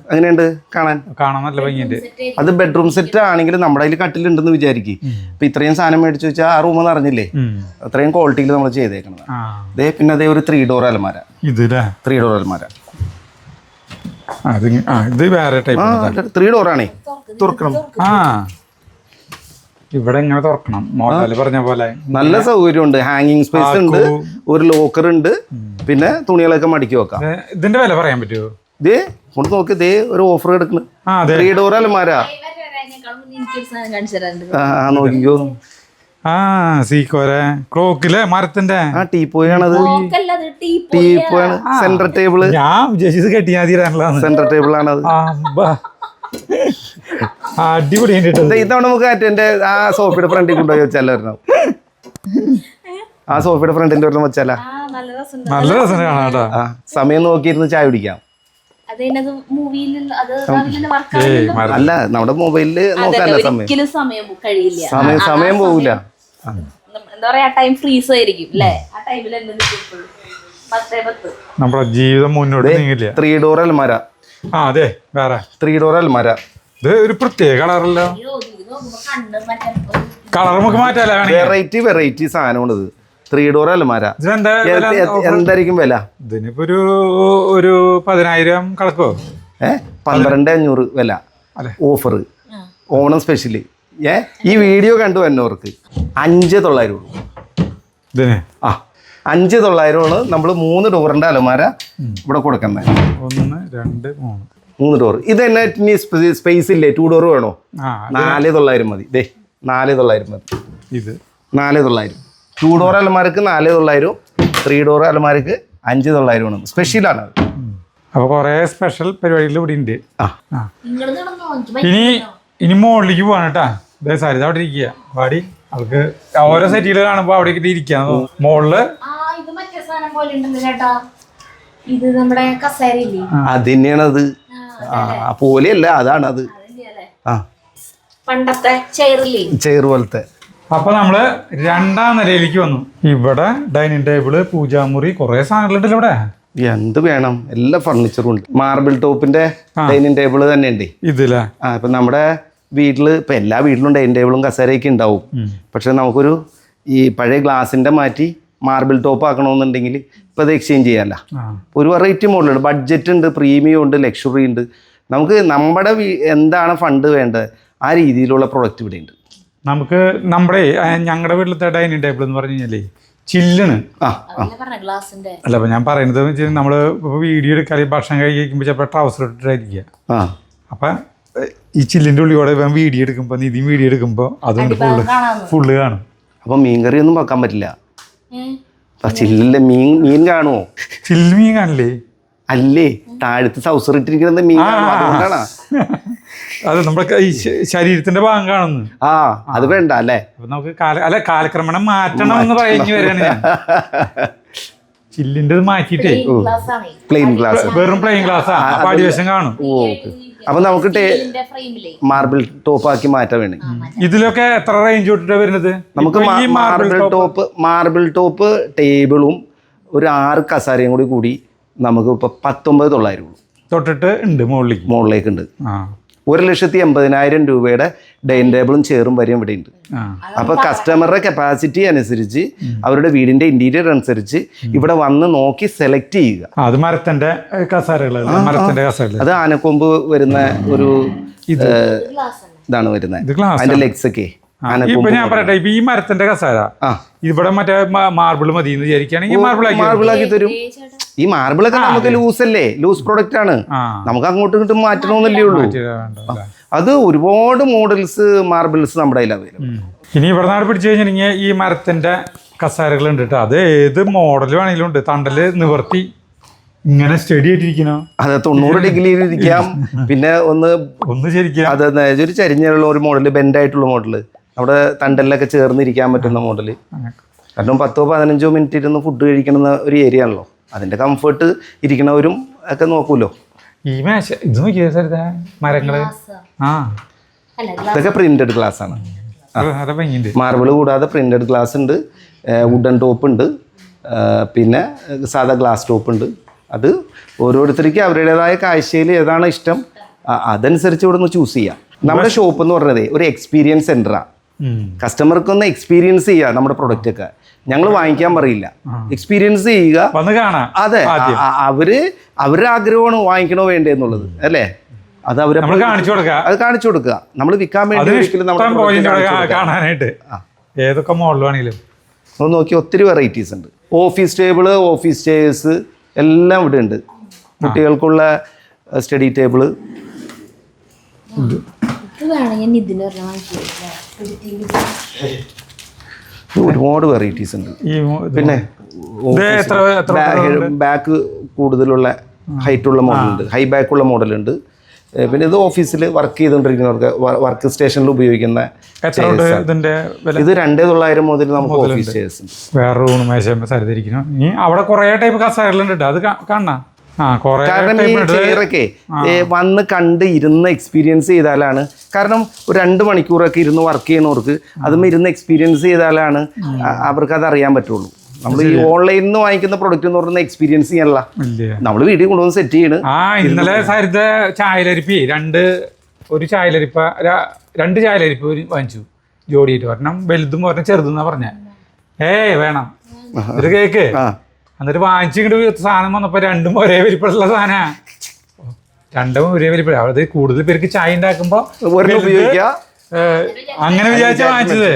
അങ്ങനെയുണ്ട് കാണാൻ നല്ല ഭംഗിയുണ്ട്. അത് ബെഡ്റൂം സെറ്റ് ആണെങ്കിൽ നമ്മുടെ കയ്യിൽ കട്ടിലുണ്ടെന്ന് വിചാരിക്കും. ഇപ്പൊ ഇത്രയും സാധനം മേടിച്ചു വെച്ചാൽ ആ റൂം നിറഞ്ഞില്ലേ? അത്രയും ക്വാളിറ്റിയിൽ നമ്മൾ ചെയ്തേക്കുന്നത്. പിന്നെ അതേ ഒരു 3 ഡോർ അലമാര. ഇതല്ലേ? 3 ഡോർ അലമാര. ഇത് വേറെ ടൈപ്പ് 3 ഡോറാണേ. തുറക്കണം. ഇവിടെ ഇങ്ങനെ തുറക്കണം. മോഡല് പറഞ്ഞ പോലെ നല്ല സൗകര്യമുണ്ട്. ഹാങ്ങിങ് സ്പേസ് ഉണ്ട്, ഒരു ലോക്കർ ഉണ്ട്, പിന്നെ തുണികളൊക്കെ മടക്കി വെക്കാം. ഇതിന്റെ വില പറയാൻ പറ്റുമോ? ഇതേ കൊണ്ട് നോക്കി, ഇതേ ഒരു ഓഫർ എടുക്കുന്നു. 3 ഡോർ അലമാര. നോക്കിക്കോ. സീക്കോരെ ക്ലോക്കിലെ മരത്തിന്റെ ടീപ്പോയാണത്. ടീപ്പോയാണ്. Centre table. ഞാൻ വിചാരിച്ചത് കെട്ടിയാതിരാണല്ലോ. സെന്റർ ടേബിൾ ആണത്. അടിപൊളി. ഇതവണ നമുക്ക് എന്റെ ആ സോഫയുടെ ഫ്രണ്ടിൽ കൊണ്ടുപോയി വെച്ചാലോ. ആ സോഫയുടെ ഫ്രണ്ടിൽ ഒരെണ്ണം വെച്ചാലാ നല്ല രസം കാണാട്ടാ. സമയം നോക്കിയിരുന്ന് ചായ കുടിക്കാം. അല്ല, നമ്മുടെ മൊബൈലില് നോക്കാല്ല സമയം പോവില്ല. നമ്മുടെ ജീവിതം മുന്നോട്ട് നീങ്ങില്ല. 3 ഡോർ അലമാര. അതെ, വേറെ 3 ഡോർ അലമാര. ഇത് ഒരു പ്രത്യേക കളറല്ലോ. കളർ നമുക്ക് മാറ്റാലോ. വെറൈറ്റി സാധനമാണ് ഇത്. 3 ഡോർ അലമാര. എന്തായിരിക്കും വില? ഇതിനിപ്പോ ഒരു 10,000 കണക്കോ? 12,500 വില. Offer Onam special. ഈ വീഡിയോ കണ്ടു വരുന്നവർക്ക് 5,900 ഇതിന്. 5,900 നമ്മൾ 3 ഡോറിന്റെ അലമാര ഇവിടെ കൊടുക്കുന്നത്. 1 2 3 ഡോർ. ഇത് തന്നെ ഇനി സ്പേസ് ഇല്ലേ? 2 ഡോർ വേണോ? 4,900 മതി. 4,900 മതി. ഇത് 4,900. 2 ഡോർ അലമാരക്ക് 4,900, 3 ഡോർ അലമാരക്ക് 5,900 ആണ്. സ്പെഷ്യലാണ്. അപ്പൊ കൊറേ സ്പെഷ്യൽ പരിപാടികൾ ഇവിടെ ഉണ്ട്. ഇനി മുകളിലേക്ക് പോവാണ് കേട്ടാ. സരിത അവിടെ ഇരിക്കുക. പാടി അവൾക്ക് ഓരോ സെറ്റിൽ കാണുമ്പോ അവിടെ ഇരിക്കാം. മുകളില് അത് തന്നെയാണത്. പോലെയല്ല, അതാണ് അത്. ചെയർ പോലത്തെ. അപ്പൊ നമ്മള് 2ാം നിലയിലേക്ക് വന്നു. ഇവിടെ ഡൈനിങ് ടേബിള്, പൂജാമുറി, കുറെ സാധനങ്ങളുണ്ടല്ലോ ഇവിടെ. എന്ത് വേണം? എല്ലാ ഫർണിച്ചറും ഉണ്ട്. മാർബിൾ ടോപ്പിന്റെ ഡൈനിങ് ടേബിള് തന്നെ ഉണ്ട് ഇതില്. ഇപ്പൊ നമ്മുടെ വീട്ടില് ഇപ്പൊ എല്ലാ വീട്ടിലും ഡൈനിങ് ടേബിളും കസേരയൊക്കെ ഉണ്ടാവും. പക്ഷെ നമുക്കൊരു ഈ പഴയ ഗ്ലാസിന്റെ മാറ്റി മാർബിൾ ടോപ്പ് ആക്കണമെന്നുണ്ടെങ്കിൽ ഇപ്പൊ അത് എക്സ്ചേഞ്ച് ചെയ്യാമല്ല. ഒരു വെറൈറ്റി മോഡലുണ്ട്. ബഡ്ജറ്റ് ഉണ്ട്, പ്രീമിയം ഉണ്ട്, ലക്ഷറി ഉണ്ട്. നമുക്ക് നമ്മുടെ എന്താണ് ഫണ്ട് വേണ്ടത് ആ രീതിയിലുള്ള പ്രൊഡക്റ്റ് ഇവിടെ ഉണ്ട്. നമുക്ക് ഞങ്ങളുടെ വീട്ടിലത്തെ ഡൈനിങ് ടേബിൾ എന്ന് പറഞ്ഞു കഴിഞ്ഞാലേ ചില്ലാണ്. അല്ല, അപ്പൊ ഞാൻ പറയുന്നത് വെച്ചാൽ നമ്മള് വീഡിയോ എടുക്കാൻ ഭക്ഷണം കഴിക്കുമ്പോൾ ചിലപ്പോൾ ട്രൗസർ ഇട്ടിട്ടായിരിക്കുക. അപ്പൊ ഈ ചില്ലിന്റെ ഉള്ളിയോടെ വീഡിയോ എടുക്കുമ്പോ നിധിയും വീഡിയോ എടുക്കുമ്പോ അതുകൊണ്ട് ഫുള്ള് കാണും. അപ്പൊ മീൻകറി ഒന്നും വെക്കാൻ പറ്റില്ല. ചില്ലിന്റെ മീൻ കാണുമോ? ചില്ല് മീൻ കാണില്ലേ? അല്ലേ, താഴത്ത് ട്രൗസർ ഇട്ടിരിക്കുന്നത് മീൻ. അത് നമ്മുടെ ഈ ശരീരത്തിന്റെ ഭാഗം കാണുന്നു. അത് വേണ്ട അല്ലേ? അപ്പൊ നമുക്ക് കാലക്രമണം മാറ്റണം എന്ന് പറഞ്ഞു വരികയാണ് ഞാൻ. ചില്ലിന്റെ മാറ്റിട്ടേ പ്ലെയിൻ ഗ്ലാസ്. വെറും പ്ലെയിൻ ഗ്ലാസ് അപ്പൊ അടിവശം കാണും. അപ്പൊ നമുക്ക് മാർബിൾ ടോപ്പ് ആക്കി മാറ്റാൻ വേണ്ടി. ഇതിലൊക്കെ എത്ര റേഞ്ച് തൊട്ടിട്ട് വരുന്നത്? നമുക്ക് മാർബിൾ ടോപ്പ് ടേബിളും ഒരു 6 കസാരയും കൂടി നമുക്ക് ഇപ്പൊ 19,900 തൊട്ടിട്ട് ഉണ്ട് മുകളിലേക്ക് ഉണ്ട്. 1,80,000 രൂപയുടെ ഡൈനിങ് ടേബിളും ചെയറും വരെയും ഇവിടെ ഉണ്ട്. അപ്പൊ കസ്റ്റമറുടെ കപ്പാസിറ്റി അനുസരിച്ച് അവരുടെ വീടിന്റെ ഇന്റീരിയർ അനുസരിച്ച് ഇവിടെ വന്ന് നോക്കി സെലക്ട് ചെയ്യുക. അത് മരത്തിന്റെ കസാരകൾ, മരത്തിന്റെ കസാരകൾ. അത് ആനക്കൊമ്പ് വരുന്ന ഒരു ഇതാണ് വരുന്നത്. അതിന്റെ ലെഗ്സ് ഒക്കെ ഇപ്പൊ ഞാൻ പറയട്ടെ, ഇപ്പൊ ഈ മരത്തിന്റെ കസാര ഇവിടെ മറ്റേ മാർബിൾ മതി എന്ന് വിചാരിക്കുകയാണെങ്കിൽ മാർബിൾ ആക്കി തരും. ഈ മാർബിളൊക്കെ നമുക്ക് ലൂസ് പ്രൊഡക്റ്റ് ആണ്, നമുക്ക് അങ്ങോട്ടും ഇങ്ങോട്ടും മാറ്റണമെന്നല്ലേ ഉള്ളൂ. അത് ഒരുപാട് മോഡൽസ് മാർബിൾസ് നമ്മുടെ കയ്യിൽ അവൈലബിൾ. ഇനി ഇവിടെ നാട് പിടിച്ചു കഴിഞ്ഞിട്ടുണ്ടെങ്കിൽ ഈ മരത്തിന്റെ കസാരകൾ ഉണ്ട് കേട്ടോ. അത് ഏത് മോഡൽ വേണമെങ്കിലും ഉണ്ട്. തണ്ടല് നിവർത്തി ഇങ്ങനെ സ്റ്റഡി ആയിട്ടിരിക്കണോ, അതെ 90 ഡിഗ്രിയിൽ ഇരിക്കാം. പിന്നെ ഒന്ന് ശരിക്കും അതെ ഒരു ചരിഞ്ഞുള്ള ഒരു മോഡല്, ബെൻഡായിട്ടുള്ള മോഡല്, അവിടെ തണ്ടലിലൊക്കെ ചേർന്നിരിക്കാൻ പറ്റുന്ന മോഡല്. കാരണം 10-15 മിനിറ്റ് ഇരുന്ന് ഫുഡ് കഴിക്കണമെന്ന ഒരു ഏരിയ ആണല്ലോ. അതിന്റെ കംഫർട്ട് ഇരിക്കണവരും ഒക്കെ നോക്കൂലോ. ഈ മേശ ഇത് നോക്കിയ മരങ്ങള് ഇതൊക്കെ പ്രിന്റഡ് ഗ്ലാസ് ആണ്. മാർബിൾ കൂടാതെ പ്രിന്റഡ് ഗ്ലാസ് ഉണ്ട്, വുഡൻ ടോപ്പ് ഉണ്ട്, പിന്നെ സാധാ ഗ്ലാസ് ടോപ്പ് ഉണ്ട്. അത് ഓരോരുത്തർക്ക് അവരുടേതായ കാഴ്ചയിൽ ഏതാണ് ഇഷ്ടം അതനുസരിച്ച് ഇവിടെ നിന്ന് ചൂസ് ചെയ്യാം. നമ്മുടെ ഷോപ്പ് എന്ന് പറഞ്ഞത് ഒരു എക്സ്പീരിയൻസ് സെന്ററാണ്. കസ്റ്റമർക്കൊന്ന് എക്സ്പീരിയൻസ് ചെയ്യുക നമ്മുടെ പ്രൊഡക്റ്റ് ഒക്കെ. ഞങ്ങൾ വാങ്ങിക്കാൻ പറയില്ല, എക്സ്പീരിയൻസ് ചെയ്യുക. അതെ, അവരുടെ ആഗ്രഹമാണ് വാങ്ങിക്കണോ വേണ്ടേ എന്നുള്ളത് അല്ലേ. അത് അവരെ കാണിച്ചു കൊടുക്കുക. നമ്മൾ വിൽക്കാൻ വേണ്ടി കാണാനായിട്ട് ഏതൊക്കെ മോഡൽ വേണമെങ്കിലും നമ്മൾ നോക്കി ഒത്തിരി വെറൈറ്റീസ് ഉണ്ട്. ഓഫീസ് ടേബിള്, ഓഫീസ് ചെയേഴ്സ് എല്ലാം ഇവിടെ ഉണ്ട്. കുട്ടികൾക്കുള്ള സ്റ്റഡി ടേബിള് ഒരുപാട് വെറൈറ്റീസ് ഉണ്ട്. പിന്നെ ബാക്ക് കൂടുതലുള്ള ഹൈറ്റുള്ള മോഡലുണ്ട്, ഹൈ ബാക്കുള്ള മോഡലുണ്ട്. പിന്നെ ഇത് ഓഫീസിൽ വർക്ക് ചെയ്തുകൊണ്ടിരിക്കുന്നവർക്ക് വർക്ക് സ്റ്റേഷനിൽ ഉപയോഗിക്കുന്ന ഇത് 2,900 മുതൽ നമുക്ക് ഓഫീസ് ചെയേഴ്സ് ഉണ്ട്. വേറെ റൂം മേശരിക്കുന്നു. ഇനി അവിടെ കുറേ ടൈപ്പ് കസാരകളുണ്ട്, അത് കാണാം. കാരണം ഈ ചെയറൊക്കെ വന്ന് കണ്ട് ഇരുന്ന് എക്സ്പീരിയൻസ് ചെയ്താലാണ്. കാരണം ഒരു 2 മണിക്കൂറൊക്കെ ഇരുന്ന് വർക്ക് ചെയ്യുന്നവർക്ക് അതും ഇരുന്ന് എക്സ്പീരിയൻസ് ചെയ്താലാണ് അവർക്ക് അത് അറിയാൻ പറ്റുള്ളൂ. നമ്മൾ ഈ ഓൺലൈനിൽ നിന്ന് വാങ്ങിക്കുന്ന പ്രൊഡക്റ്റ് എന്ന് പറയുന്നത് എക്സ്പീരിയൻസ് ചെയ്യാനല്ല, നമ്മൾ വീട്ടിൽ കൊണ്ടുവന്ന് സെറ്റ് ചെയ്യണ്. ഇന്നലെ സരിത ചായലരിപ്പി ഒരു ചായലരിപ്പ 2 ചായലരിപ്പ് വാങ്ങിച്ചു ജോഡിയിട്ട്. ഒരെണ്ണം വലുതും ഒരെണ്ണം ചെറുതെന്നാ പറഞ്ഞ. വേണം ഒരു കേക്ക്. എന്നിട്ട് വാങ്ങിച്ചിങ്ങോട്ട് സാധനം വന്നപ്പോ 2ഉം ഒരേ വലിപ്പമുള്ള സാധന. 2ഉം ഒരേ വലിപ്പം. അത് കൂടുതൽ പേർക്ക് ചായ ഉണ്ടാക്കുമ്പോ അങ്ങനെ വിചാരിച്ച വാങ്ങിച്ചത്.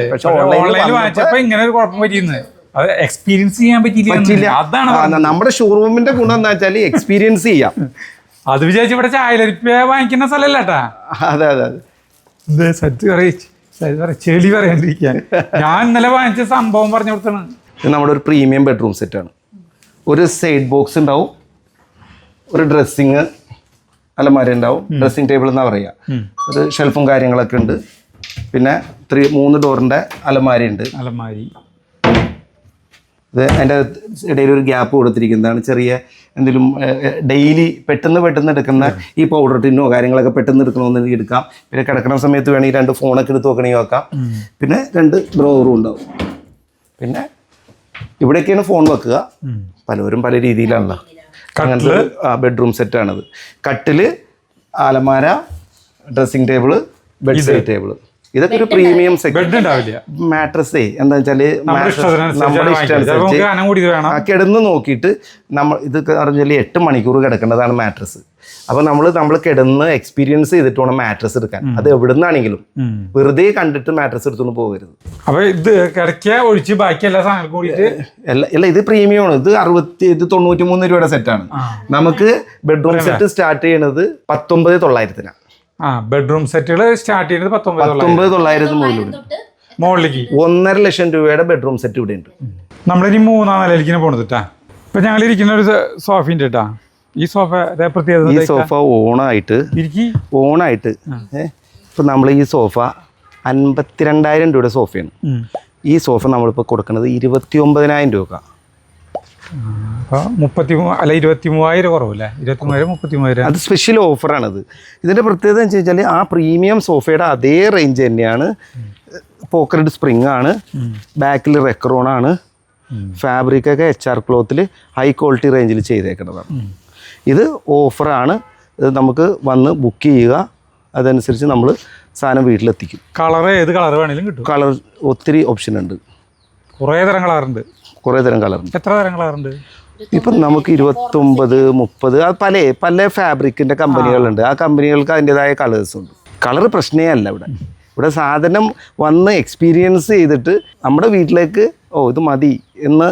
ഓൺലൈനിൽ വാങ്ങിച്ചപ്പോ ഇങ്ങനെ ഒരു കുഴപ്പം പറ്റിയിരുന്നു. അത് എക്സ്പീരിയൻസ് ചെയ്യാൻ പറ്റിയില്ല. അതാണ് നമ്മുടെ ഷോറൂമിന്റെ ഗുണം എന്താ വെച്ചാൽ എക്സ്പീരിയൻസ് ചെയ്യാം. അത് വിചാരിച്ച് ഇവിടെ ചായലരിപ്പ വാങ്ങിക്കുന്ന സ്ഥലമല്ല കേട്ടാ. അതെ അതെ അതെ ചെളി പറയാണ്ടിരിക്കാൻ ഞാൻ ഇന്നലെ വാങ്ങിച്ച സംഭവം പറഞ്ഞു കൊടുത്താണ്. ഇത് നമ്മുടെ ഒരു പ്രീമിയം ബെഡ്റൂം സെറ്റാണ്. ഒരു സൈഡ് ബോക്സ് ഉണ്ടാവും, ഒരു ഡ്രസ്സിങ് അലമാര ഉണ്ടാവും, ഡ്രസ്സിങ് ടേബിൾ എന്നാ പറയുക. ഒരു ഷെൽഫും കാര്യങ്ങളൊക്കെ ഉണ്ട്. പിന്നെ 3 ഡോറിന്റെ അലമാരി ഉണ്ട്. ഇത് അതിൻ്റെ ഇടയിൽ ഒരു ഗ്യാപ്പ് കൊടുത്തിരിക്കുന്നതാണ്. ചെറിയ എന്തെങ്കിലും ഡെയിലി പെട്ടെന്ന് എടുക്കുന്ന ഈ പൗഡർ ടിന്നോ കാര്യങ്ങളൊക്കെ പെട്ടെന്ന് എടുക്കണമെന്നുണ്ടെങ്കിൽ എടുക്കാം. പിന്നെ കിടക്കുന്ന സമയത്ത് വേണമെങ്കിൽ 2 ഫോണൊക്കെ എടുത്ത് നോക്കണമെങ്കിൽ വെക്കാം. പിന്നെ 2 ഡ്രോവറും ഉണ്ടാവും. പിന്നെ ഇവിടെയൊക്കെയാണ് ഫോൺ വെക്കുക. പലവരും പല രീതിയിലാണല്ലോ. അങ്ങനത്തെ ബെഡ്റൂം സെറ്റാണത്. കട്ടില്, അലമാര, dressing table, bed side table, ഇതൊക്കെ ഒരു പ്രീമിയം മാട്രസേ. എന്താ വെച്ചാല് നമ്മുടെ ഇഷ്ടം കിടന്ന് നോക്കിയിട്ട് ഇത് പറഞ്ഞാൽ 8 മണിക്കൂർ കിടക്കേണ്ടതാണ് മാട്രസ്. അപ്പൊ നമ്മൾ കിടന്ന് എക്സ്പീരിയൻസ് ചെയ്തിട്ട് വേണം മാട്രസ് എടുക്കാൻ. അത് എവിടുന്നാണെങ്കിലും വെറുതെ കണ്ടിട്ട് മാട്രസ് എടുത്തൊന്നും പോകരുത്. അപ്പൊ ഇത് ഒഴിച്ച് ബാക്കി എല്ലാ സാധനങ്ങളും കൂടിയിട്ട് അല്ല, ഇത് പ്രീമിയം ആണ്. ഇത് 93 രൂപയുടെ സെറ്റാണ്. നമുക്ക് ബെഡ്റൂം സെറ്റ് സ്റ്റാർട്ട് ചെയ്യണത് 19,900 ബെഡ്റൂം സെറ്റുകൾ സ്റ്റാർട്ട് ചെയ്യുന്നത് 19,900 മുകളിലേക്ക്. 1.5 ലക്ഷം രൂപയുടെ ബെഡ്റൂം സെറ്റ് ഇവിടെ ഉണ്ട്. നമ്മളിനി 3-ാം നിലയിലേക്ക് പോണത് കേട്ടാ. ഇപ്പൊ ഞങ്ങൾ ഇരിക്കുന്ന ഒരു സോഫയുണ്ട് കേട്ടാ. ഈ സോഫ പ്രത്യേകത, ഈ സോഫ ഓണായിട്ട് ഇപ്പൊ നമ്മൾ ഈ സോഫ 52,000 രൂപയുടെ സോഫയാണ്. ഈ സോഫ നമ്മളിപ്പോൾ കൊടുക്കുന്നത് 29,000 രൂപ. അപ്പോൾ 23,000 കുറവല്ലേ? 23,000 33,000. അത് സ്പെഷ്യൽ ഓഫറാണത്. ഇതിൻ്റെ പ്രത്യേകത എന്ന് വെച്ച് കഴിഞ്ഞാൽ ആ പ്രീമിയം സോഫയുടെ അതേ റേഞ്ച് തന്നെയാണ്. പോക്കറ്റ് സ്പ്രിങ് ആണ്, ബാക്കിൽ റെക്രോൺ ആണ്, ഫാബ്രിക്കൊക്കെ HR ക്ലോത്തിൽ ഹൈ ക്വാളിറ്റി റേഞ്ചിൽ ചെയ്തേക്കുന്നതാണ്. ഇത് ഓഫറാണ്. ഇത് നമുക്ക് വന്ന് ബുക്ക് ചെയ്യുക, അതനുസരിച്ച് നമ്മൾ സാധനം വീട്ടിലെത്തിക്കും. കളർ ഏത് കളർ വേണമെങ്കിലും കിട്ടും. കളർ ഒത്തിരി ഓപ്ഷൻ ഉണ്ട്, കുറേ തരം കളറുണ്ട്. കുറേ തരം കളറുണ്ട്. എത്ര തരം കളറുണ്ട്? ഇപ്പം നമുക്ക് 29, 30 അത് പല ഫാബ്രിക്കിൻ്റെ കമ്പനികളുണ്ട്. ആ കമ്പനികൾക്ക് അതിൻ്റെതായ കളേഴ്സുണ്ട്. കളർ പ്രശ്നമേ അല്ല ഇവിടെ സാധനം വന്ന് എക്സ്പീരിയൻസ് ചെയ്തിട്ട് നമ്മുടെ വീട്ടിലേക്ക് ഇത് മതി എന്ന്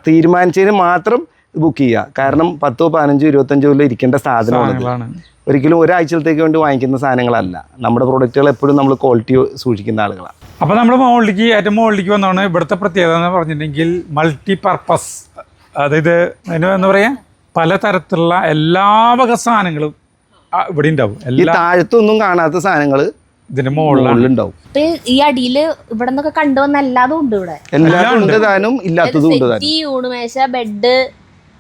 തീരുമാനിച്ചതിന് മാത്രം ബുക്ക് ചെയ്യുക. കാരണം 10, 15, 25 കൊല്ലം ഇരിക്കേണ്ട സാധനമാണ്. ഒരിക്കലും ഒരാഴ്ചത്തേക്ക് വേണ്ടി വാങ്ങിക്കുന്ന സാധനങ്ങളല്ല. നമ്മുടെ പ്രൊഡക്റ്റുകൾ എപ്പോഴും നമ്മൾ ക്വാളിറ്റി സൂക്ഷിക്കുന്ന ആളുകളാണ്. അപ്പോൾ നമ്മൾ ഏറ്റവും മുകളിലേക്ക് വന്നതാണ്. ഇവിടുത്തെ പ്രത്യേകത എന്ന് പറഞ്ഞിട്ടുണ്ടെങ്കിൽ മൾട്ടി പർപ്പസ്, അതായത് എന്താ പറയുക, പലതരത്തിലുള്ള എല്ലാ വക സാധനങ്ങളും ഇവിടെ ഉണ്ടാവും. ഈ താഴത്തൊന്നും കാണാത്ത സാധനങ്ങൾ ഇതിന്റെ മുകളിലുണ്ടാവും. ഈ അടിയില് ഇവിടെ നിന്നൊക്കെ കണ്ടുവന്ന എല്ലാതും ഉണ്ട് ഇവിടെ. എല്ലാം ഉണ്ട് താനും, ഇല്ലാത്തതും ഉണ്ട് താനും. ഊണുമേശ, ബെഡ്,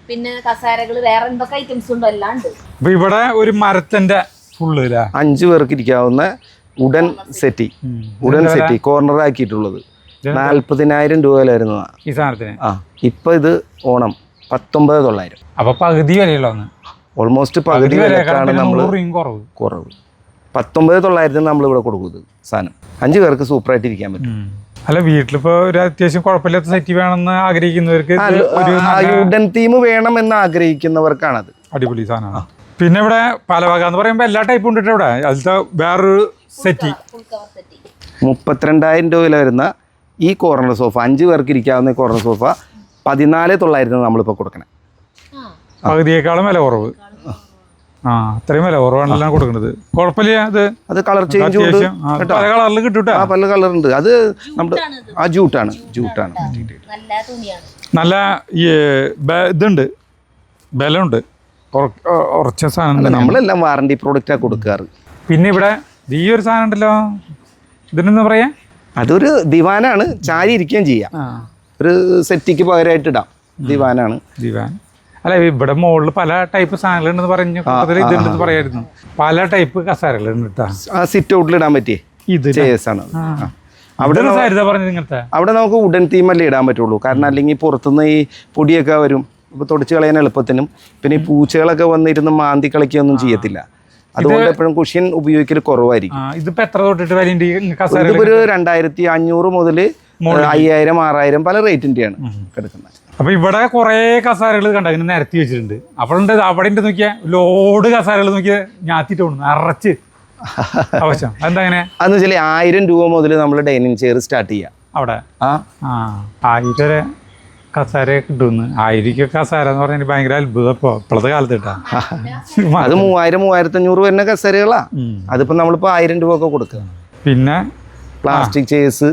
പിന്നെ കസാരകള്, വേറെ എന്തൊക്കെ ഐറ്റംസ് ഉണ്ടോ എല്ലാം ഉണ്ട്. അപ്പൊ ഇവിടെ ഒരു മരത്തിന്റെ ഫുള്ള് 5 പേർക്ക് ഇരിക്കാവുന്ന ഉഡൻ സെറ്റി കോർണർ ആക്കിയിട്ടുള്ളത് 40,000 രൂപയിലായിരുന്നു ഈ സാധനത്തിന്. ഇപ്പൊ ഇത് ഓണം 19,900. അപ്പൊ പകുതി വിലയുള്ളൂ. ഓൾമോസ്റ്റ് പകുതി വിലക്കാണ് നമ്മൾ കുറവ്. 19,900 നമ്മളിവിടെ കൊടുക്കുന്നത് സാധനം. 5 പേർക്ക് സൂപ്പറായിട്ട് ഇരിക്കാൻ പറ്റും. അല്ല, വീട്ടിലിപ്പോ ഒരു അത്യാവശ്യം കുഴപ്പമില്ലാത്ത സെറ്റ് വേണമെന്ന് ആഗ്രഹിക്കുന്നവർക്ക്, ഉഡൻ തീം വേണമെന്ന് ആഗ്രഹിക്കുന്നവർക്കാണത് അടിപൊളി സാധനമാണ്. പിന്നെ ഇവിടെ പല വക എന്ന് പറയുമ്പോൾ എല്ലാ ടൈപ്പും ഉണ്ട് ഇവിടെ. അതിലത്തെ വേറൊരു സെറ്റി 32,000 രൂപയിൽ വരുന്ന ഈ കോർണർ സോഫ, 5 പേർക്ക് ഇരിക്കാവുന്ന കോർണർ സോഫ 14,900 നമ്മളിപ്പോൾ കൊടുക്കണേ. പകുതിയേക്കാളും വില കുറവ്. അത്രയും വില കുറവാണല്ലോ കൊടുക്കുന്നത്. കുഴപ്പമില്ല. അത് കളർ ചേഞ്ച് ഉണ്ട്, പല കളറിൽ കിട്ടും. പല കളറുണ്ട്. അത് നമ്മുടെ ജൂട്ടാണ്. നല്ല ഇതുണ്ട്, ബലമുണ്ട്, ഉറച്ച സാധനം. നമ്മളെല്ലാം വാറണ്ടി പ്രോഡക്റ്റാണ് കൊടുക്കാറ്. പിന്നെ ഇവിടെ ഈ ഒരു സാധനം ഉണ്ടല്ലോ, ഇതിനെന്താ പറയാ, അതൊരു ദിവാനാണ്. ചാരി ഇരിക്കുകയും ചെയ്യാം. ഒരു സെറ്റിക്ക് പകരമായിട്ട് ഇടാം. ദിവാനാണ്. ദിവാൻ അല്ല, ഇവിടെ മുകളിൽ പല ടൈപ്പ് സാധനങ്ങളുണ്ടെന്ന് പറഞ്ഞു ഇതുണ്ടെന്ന് പറയായിരുന്നു. പല ടൈപ്പ് കസാരകളുണ്ട് കേട്ടോ. സിറ്റ് ഔട്ടിൽ ഇടാൻ പറ്റിയേ ഇത് ആണ്. അവിടെ പറഞ്ഞത് ഇങ്ങനത്തെ അവിടെ നമുക്ക് ഉഡൻ തീമല്ലേ ഇടാൻ പറ്റുള്ളൂ. കാരണം അല്ലെങ്കിൽ പുറത്തുനിന്ന് ഈ പൊടിയൊക്കെ വരും. ഇപ്പോൾ തുടച്ച് കളയാൻ എളുപ്പത്തിനും. പിന്നെ ഈ പൂച്ചകളൊക്കെ വന്നിരുന്ന് മാന്തി കളിക്കുകയൊന്നും ചെയ്യത്തില്ല. അതുകൊണ്ട് എപ്പോഴും കുഷ്യൻ ഉപയോഗിക്കൽ കുറവായിരിക്കും. ഇതിപ്പോ എത്ര തൊട്ടിട്ട് വരേണ്ടി? ഇതിപ്പോ ഒരു 2,500 മുതൽ 5,000, 6,000 പല റേറ്റിന്റെയാണ് കിടക്കുന്നത്. അപ്പൊ ഇവിടെ കുറെ കസാരകൾ കണ്ട ഇങ്ങനെ നിരത്തി വെച്ചിട്ടുണ്ട്. അപ്പോഴുണ്ട് അവിടെ നോക്കിയാ ലോഡ് കസാരകൾ നോക്കിയാൽ ഞാത്തിട്ട് കൊണ്ടു നിറച്ച് ആവശ്യം. എന്താ അങ്ങനെ? അതെന്ന് വെച്ചാൽ 1,000 രൂപ മുതൽ നമ്മൾ ഡൈനിങ് ചെയർ സ്റ്റാർട്ട് ചെയ്യാം അവിടെ. 1,000 കസാര കിട്ടുന്നു. 1,000 കസാര എന്ന് പറഞ്ഞാൽ ഭയങ്കര അത്ഭുതം ഇപ്പോഴത്തെ കാലത്ത് കിട്ടാ. അത് 3,000, 3,500 വരുന്ന കസാരകളാ. അതിപ്പോ നമ്മളിപ്പോ 1,000 രൂപ ഒക്കെ കൊടുക്കുക. പിന്നെ പ്ലാസ്റ്റിക് ചെയർസ്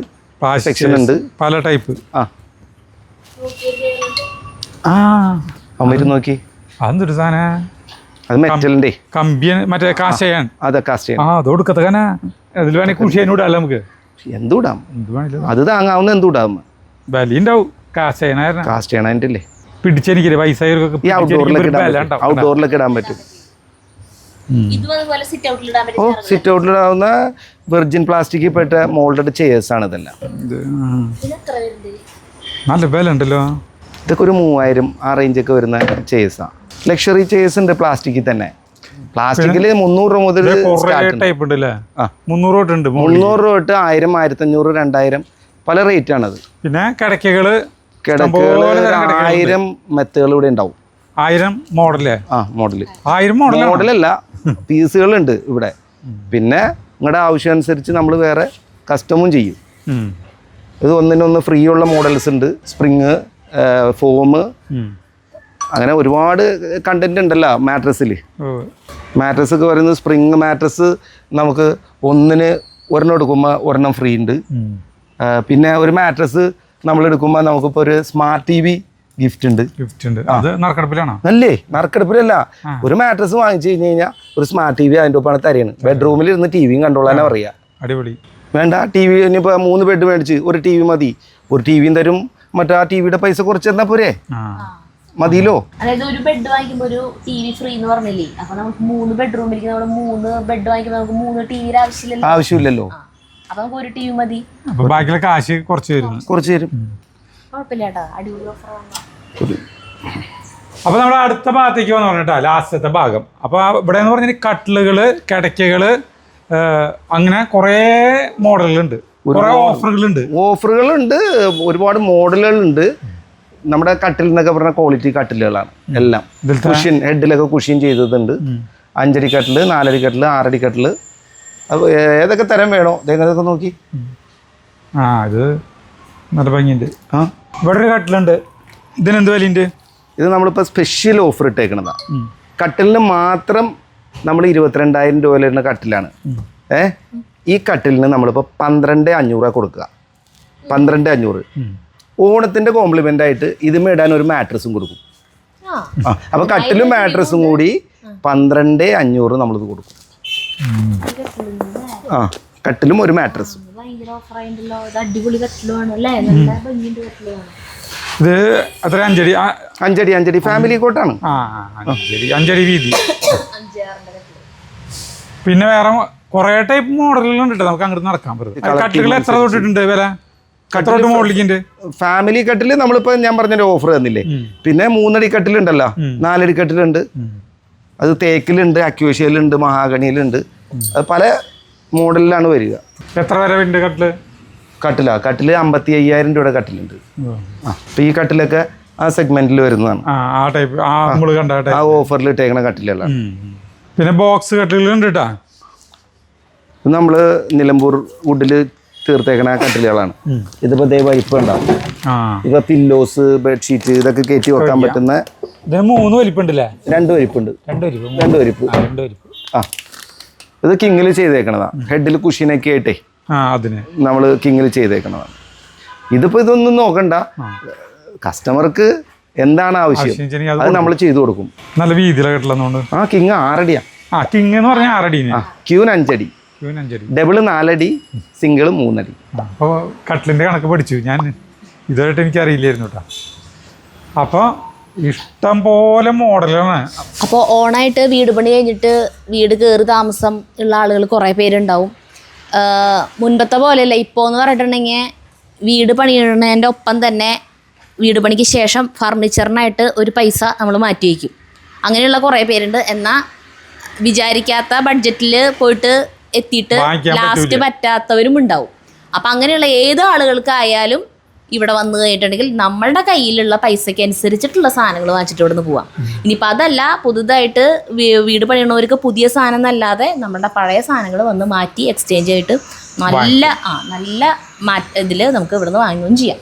സെക്ഷൻ ഉണ്ട്, പല ടൈപ്പ്. അമ്മ നോക്കി, അതൊരു സാധന, അത് മെറ്റലിന്റെ കമ്പി, മറ്റേ കാശയാൻ. അതെ, കാസ്റ്റ്. അത് കൊടുക്കത്തക്കാനാ. അതിൽ വേണമെങ്കിൽ കുഷിയാനൂടാ നമുക്ക്. എന്തുടാം, അത് താങ്ങാവുന്ന എന്തുടാം. വിലയുണ്ടാവും. കാസ്റ്റ് ചെയ്യണല്ലേ പിടിച്ചെനിക്കില്ലേ പൈസ. ഔട്ട്ഡോറിലൊക്കെ ഇടാൻ പറ്റും. സിറ്റ് ഔട്ടിലിടാവുന്ന വെർജിൻ പ്ലാസ്റ്റിക്കിൽ പെട്ട മോൾഡഡ് ചെയേഴ്സ് ആണ് ഇതെല്ലാം. നല്ല വില ഉണ്ടല്ലോ. ഇതൊക്കെ ഒരു 3,000 ആ റേഞ്ചൊക്കെ വരുന്ന ചെയേഴ്സാണ്. ലക്ഷറി ചെയേഴ്സ് ഉണ്ട് പ്ലാസ്റ്റിക്കിൽ തന്നെ. പ്ലാസ്റ്റിക്കിൽ 300 രൂപ മുതൽ ടൈപ്പ് ഉണ്ടല്ലേ? 300 തൊട്ട് 1,000 തൊട്ട് 1,000, 1,500, 2,000 പല റേറ്റ് ആണത്. പിന്നെ കിടക്കകള് 1,000 മെത്തുകൾ ഇവിടെ ഉണ്ടാവും. 1000 മോഡല്. മോഡല് 1000 മോഡലല്ല, പീസുകളുണ്ട് ഇവിടെ. പിന്നെ നിങ്ങളുടെ ആവശ്യം അനുസരിച്ച് നമ്മൾ വേറെ കസ്റ്റമും ചെയ്യും. ഇത് ഒന്നിനൊന്ന് ഫ്രീ ഉള്ള മോഡൽസ് ഉണ്ട്. സ്പ്രിങ്, ഫോം, അങ്ങനെ ഒരുപാട് കണ്ടന്റ് ഉണ്ടല്ലോ മാട്രസിൽ. മാട്രസ് ഒക്കെ പറയുന്നത് സ്പ്രിങ് മാട്രസ് നമുക്ക് ഒന്നിന് ഒരെണ്ണം എടുക്കുമ്പോൾ ഒരെണ്ണം ഫ്രീ ഉണ്ട്. പിന്നെ ഒരു മാട്രസ് നമ്മൾ എടുക്കുമ്പോൾ നമുക്കിപ്പോൾ ഒരു സ്മാർട്ട് TV ഗിഫ്റ്റ് ഉണ്ട്. അല്ലേ, നറുക്കെടുപ്പിലല്ല. ഒരു മാട്രസ് വാങ്ങിച്ചു കഴിഞ്ഞ് കഴിഞ്ഞാൽ ഒരു സ്മാർട്ട് TV അതിൻ്റെ ഒപ്പമാണ് തരുന്നത്. ബെഡ്റൂമിൽ ഇരുന്ന് TVയും കണ്ടോളാനാ പറയാ. അടിപൊളി. വേണ്ട, TV ഇനിയിപ്പോൾ 3 ബെഡ് മേടിച്ച് ഒരു TV മതി. ഒരു TVയും തരും. മറ്റേ ആ TVയുടെ പൈസ കുറച്ച് തന്നാൽ പോരെ. മതിയല്ലോ. അതായത് ഒരു ബെഡ് വാങ്ങിക്കുമ്പോ ഒരു ടി വി ഫ്രീ എന്ന് പറഞ്ഞില്ലേ, അപ്പൊ നമുക്ക് 3 ബെഡ്റൂമിലേക്ക് നമ്മൾ 3 ബെഡ് വാങ്ങിക്കുമ്പോൾ നമുക്ക് 3 ടിവിയുടെ ആവശ്യമില്ലല്ലോ. അപ്പൊ നമുക്ക് ഒരു ടി വി മതി. അപ്പൊ ബാക്കിയുള്ള കാശ് കുറച്ച് തരും. കുഴപ്പമില്ല കേട്ടോ, അടിപൊളി ഓഫറാണ്. അപ്പൊ നമ്മുടെ അടുത്ത ഭാഗത്തേക്ക് വന്നു പറഞ്ഞിട്ടാ ലാസ്റ്റത്തെ ഭാഗം. അപ്പൊ ഇവിടെ എന്ന് പറഞ്ഞാൽ കട്ടിലുകള്, കിടക്കകള്, അങ്ങനെ കുറെ മോഡലുകളുണ്ട്, കുറെ ഓഫറുകളുണ്ട്, ഒരുപാട് മോഡലുകളുണ്ട്. നമ്മുടെ കട്ടിൽ എന്നൊക്കെ പറഞ്ഞ ക്വാളിറ്റി കട്ടിലുകളാണ് എല്ലാം. Cushion ഹെഡിലൊക്കെ cushion ചെയ്തതുണ്ട്. 5 അടി കട്ടില്, 4 അടി കട്ടില്, 6 അടി കട്ടില്. അപ്പോൾ ഏതൊക്കെ തരം വേണോ ഇതൊക്കെ നോക്കി. ഇത് നല്ല ഭംഗിയുണ്ട്. ഇവിടെ ഒരു കട്ടിലുണ്ട്. ഇതിനെന്ത് വിലയുണ്ട്? ഇത് നമ്മളിപ്പോൾ സ്പെഷ്യൽ ഓഫർ ഇട്ടേക്കണതാണ്. കട്ടിലിന് മാത്രം നമ്മൾ 22,000 രൂപ വരുന്ന കട്ടിലാണ്. ഈ കട്ടിലിന് നമ്മളിപ്പോൾ 12,500 കൊടുക്കുക. 12,500. ഓണത്തിൻ്റെ കോംപ്ലിമെൻ്റ് ആയിട്ട് ഇതിമേ ഇടാൻ ഒരു മാട്രസും കൊടുക്കും. അപ്പോൾ കട്ടിലും മാട്രസും കൂടി 12,500 നമ്മളിത് കൊടുക്കും. കട്ടിലും ഒരു മാട്രസും. ഇത് അത്ര 5 അടി ഫാമിലി കോട്ടാണ്. 5 അടി വീതി. പിന്നെ വേറെ കുറെ ടൈപ്പ് മോഡലുകളുണ്ട് കേട്ടോ, നമുക്ക് അങ്ങോട്ട് നടക്കാൻ പറ്റും. കട്ടിലുകൾ എത്ര തൊട്ടിട്ടുണ്ട് വില? മോഡലിന്റെ ഫാമിലി കട്ടില് നമ്മളിപ്പോ ഞാൻ പറഞ്ഞ ഓഫർ തന്നില്ലേ. പിന്നെ 3 അടി കട്ടിലുണ്ടല്ലോ, 4 അടി കട്ടിലുണ്ട്. അത് തേക്കിലുണ്ട്, അക്വേഷ്യയിലുണ്ട്, മഹാഗണിയിലുണ്ട്. അത് പല മോഡലിലാണ് വരിക. എത്ര വരെ ഉണ്ട് കട്ടില്? കട്ടില് 55,000 രൂപയുടെ കട്ടിലുണ്ട്. അപ്പൊ ഈ കട്ടിലൊക്കെ ആ സെഗ്മെന്റിൽ വരുന്നതാണ്. ആ ഓഫറിൽ ഇട്ടേക്കണ കട്ടിലുകളാണ്. പിന്നെ ബോക്സ് കട്ടിലുണ്ട് കേട്ടാ. ഇത് നമ്മള് നിലമ്പൂർ വുഡില് തീർത്തേക്കണ കട്ടിലുകളാണ്. ഇതിപ്പോ വലിപ്പം ഉണ്ടാവും. ഇപ്പൊ പില്ലോസ്, ബെഡ്ഷീറ്റ് ഇതൊക്കെ കയറ്റി വെക്കാൻ പറ്റുന്ന 3 വലിപ്പുണ്ടല്ലേ? 2 വലിപ്പുണ്ട്. 2 വലിപ്പ്. ഇത് കിങ്ങിൽ ചെയ്തേക്കണതാ. ഹെഡിൽ കുഷ്യനൊക്കെ ആയിട്ടേ നമ്മള് കിങ്ങിൽ ചെയ്തേക്കണതാണ്. ഇതിപ്പോ ഇതൊന്നും നോക്കണ്ട, കസ്റ്റമർക്ക് എന്താണ് ആവശ്യം അത് നമ്മൾ ചെയ്തു കൊടുക്കും. നല്ല വീതിയിലെ കെട്ടില്ലെന്നുണ്ട്. കിങ് 6 അടിയാ. കിങ് എന്ന് പറഞ്ഞാൽ 6 അടി. ക്യൂന് 5 അടി, ഡബിള് 4 അടി, സിംഗിള് 3 അടി. അപ്പോൾ കട്ടിലിന്റെ കണക്ക് പഠിച്ചു ഞാൻ. ഇതായിട്ട് എനിക്ക് അറിയില്ലായിരുന്നു കേട്ടോ. അപ്പോൾ ഇഷ്ടം പോലെ മോഡലാണ്. അപ്പോൾ ഓണായിട്ട് വീട് പണി കഴിഞ്ഞിട്ട് വീട് കയറി താമസം ഉള്ള ആളുകൾ കുറേ പേരുണ്ടാവും. മുൻപത്തെ പോലെയല്ല ഇപ്പോൾ എന്ന് പറഞ്ഞിട്ടുണ്ടെങ്കിൽ വീട് പണിയുന്നതിൻ്റെ ഒപ്പം തന്നെ വീട് പണിക്ക് ശേഷം ഫർണിച്ചറിനായിട്ട് ഒരു പൈസ നമ്മൾ മാറ്റി വയ്ക്കും. അങ്ങനെയുള്ള കുറേ പേരുണ്ട്. എന്നാൽ വിചാരിക്കാത്ത ബഡ്ജറ്റിൽ പോയിട്ട് എത്തിയിട്ട് ലാസ്റ്റ് പറ്റാത്തവരും ഉണ്ടാവും. അപ്പം അങ്ങനെയുള്ള ഏത് ആളുകൾക്കായാലും ഇവിടെ വന്നു കഴിഞ്ഞിട്ടുണ്ടെങ്കിൽ നമ്മളുടെ കയ്യിലുള്ള പൈസയ്ക്ക് അനുസരിച്ചിട്ടുള്ള സാധനങ്ങൾ വാങ്ങിച്ചിട്ട് ഇവിടെ നിന്ന് പോവാം. ഇനിയിപ്പോൾ അതല്ല, പുതുതായിട്ട് വീട് പണിയണവർക്ക് പുതിയ സാധനം എന്നല്ലാതെ നമ്മുടെ പഴയ സാധനങ്ങൾ വന്ന് മാറ്റി എക്സ്ചേഞ്ച് ആയിട്ട് നല്ല ഇതിൽ നമുക്ക് ഇവിടെ നിന്ന് വാങ്ങുകയും ചെയ്യാം.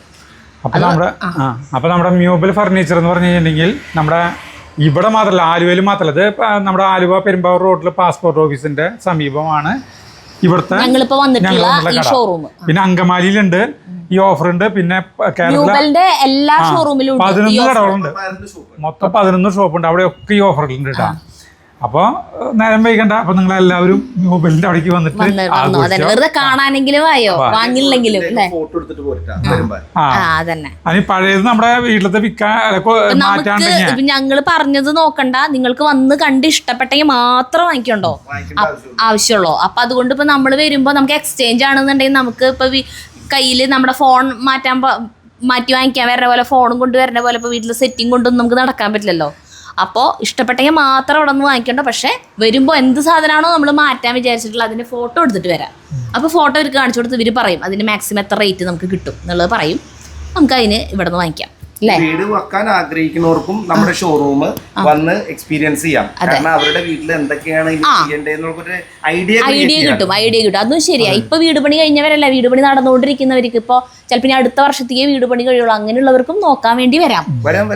അപ്പോൾ നമ്മുടെ മ്യൂബിൾ ഫർണിച്ചർ എന്ന് പറഞ്ഞു കഴിഞ്ഞിട്ടുണ്ടെങ്കിൽ നമ്മുടെ ഇവിടെ മാത്രമല്ല, ആലുവയിൽ മാത്രമല്ല, ഇത് നമ്മുടെ ആലുവ പെരുമ്പാവൂർ റോഡിൽ പാസ്പോർട്ട് ഓഫീസിന്റെ സമീപമാണ് ഇവിടുത്തെ ഷോറൂം. പിന്നെ അങ്കമാലിയിലുണ്ട് ഈ ഓഫർ ഉണ്ട്. പിന്നെ കേരളത്തിലെ എല്ലാ ഷോറൂമിലും 11 കടകളുണ്ട്. മൊത്തം 11 ഷോപ്പുണ്ട്. അവിടെയൊക്കെ ഈ ഓഫറുകളുണ്ട് കേട്ടോ. അപ്പോൾ നേരം വൈകണ്ട. അപ്പൊ നിങ്ങൾ എല്ലാവരും മൊബൈലിന്റെ അവിടേക്ക് വന്നിട്ട് വെറുതെ കാണാനെങ്കിലും ആയോ, വാങ്ങില്ലെങ്കിലും അതിന് പഴയത് നമ്മുടെ വീട്ടിലത്തെ മാറ്റാണ്ടെങ്കിൽ ഞങ്ങൾ പറഞ്ഞത് നോക്കണ്ട, നിങ്ങൾക്ക് വന്ന് കണ്ട് ഇഷ്ടപ്പെട്ടെങ്കിൽ മാത്രം വാങ്ങിക്കണ്ടോ ആവശ്യമുള്ളൂ. അപ്പൊ അതുകൊണ്ട് ഇപ്പൊ നമ്മൾ വരുമ്പോ നമുക്ക് എക്സ്ചേഞ്ച് ആണെന്നുണ്ടെങ്കിൽ നമുക്ക് ഇപ്പൊ കയ്യിൽ നമ്മുടെ ഫോൺ മാറ്റി വാങ്ങിക്കാൻ വരുന്ന പോലെ, ഫോണും കൊണ്ട് വരുന്ന പോലെ ഇപ്പൊ വീട്ടിൽ സെറ്റിംഗ് കൊണ്ടൊന്നും നമുക്ക് നടക്കാൻ പറ്റില്ലല്ലോ. അപ്പോൾ ഇഷ്ടപ്പെട്ടെങ്കിൽ മാത്രം അവിടെ നിന്ന് വാങ്ങിക്കണ്ട. പക്ഷേ വരുമ്പോൾ എന്ത് സാധനമാണോ നമ്മൾ മാറ്റാൻ വിചാരിച്ചിട്ടുള്ള അതിൻ്റെ ഫോട്ടോ എടുത്തിട്ട് വരാം. അപ്പോൾ ഫോട്ടോ ഇവർക്ക് കാണിച്ചു കൊടുത്ത് ഇവർ പറയും അതിന് മാക്സിമം എത്ര റേറ്റ് നമുക്ക് കിട്ടും എന്നുള്ളത് പറയും. നമുക്ക് അതിന് ഇവിടെ നിന്ന് വാങ്ങിക്കാം. വീട് വെക്കാൻ ആഗ്രഹിക്കുന്നവർക്കും നമ്മുടെ ഷോറൂം വന്ന് എക്സ്പീരിയൻസ് ചെയ്യാം. കാരണം അവരുടെ വീട്ടിൽ എന്തൊക്കെയാണ് ഐഡിയ കിട്ടും. അതും ശരിയാ. ഇപ്പൊ വീട് പണി കഴിഞ്ഞവരല്ല, വീട് പണി നടന്നുകൊണ്ടിരിക്കുന്നവർക്ക് ഇപ്പോൾ ചിലപ്പോൾ ഇനി അടുത്ത വർഷത്തേക്ക് വീട് പണി കഴിയുള്ളൂ, അങ്ങനെയുള്ളവർക്കും നോക്കാൻ വേണ്ടി വരാം.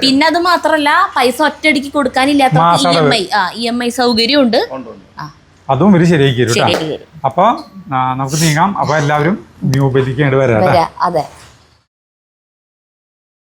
പിന്നെ അത് മാത്രമല്ല, പൈസ ഒറ്റയടിക്ക് കൊടുക്കാനില്ലാത്ത EMI സൗകര്യം ഉണ്ട്. അതും ഒരു ശരിയാക്കി തരും. അപ്പൊ നമുക്ക് നീങ്ങാം. അപ്പൊ എല്ലാവരും ന്യൂബിലേക്ക് വരാം. അതെ.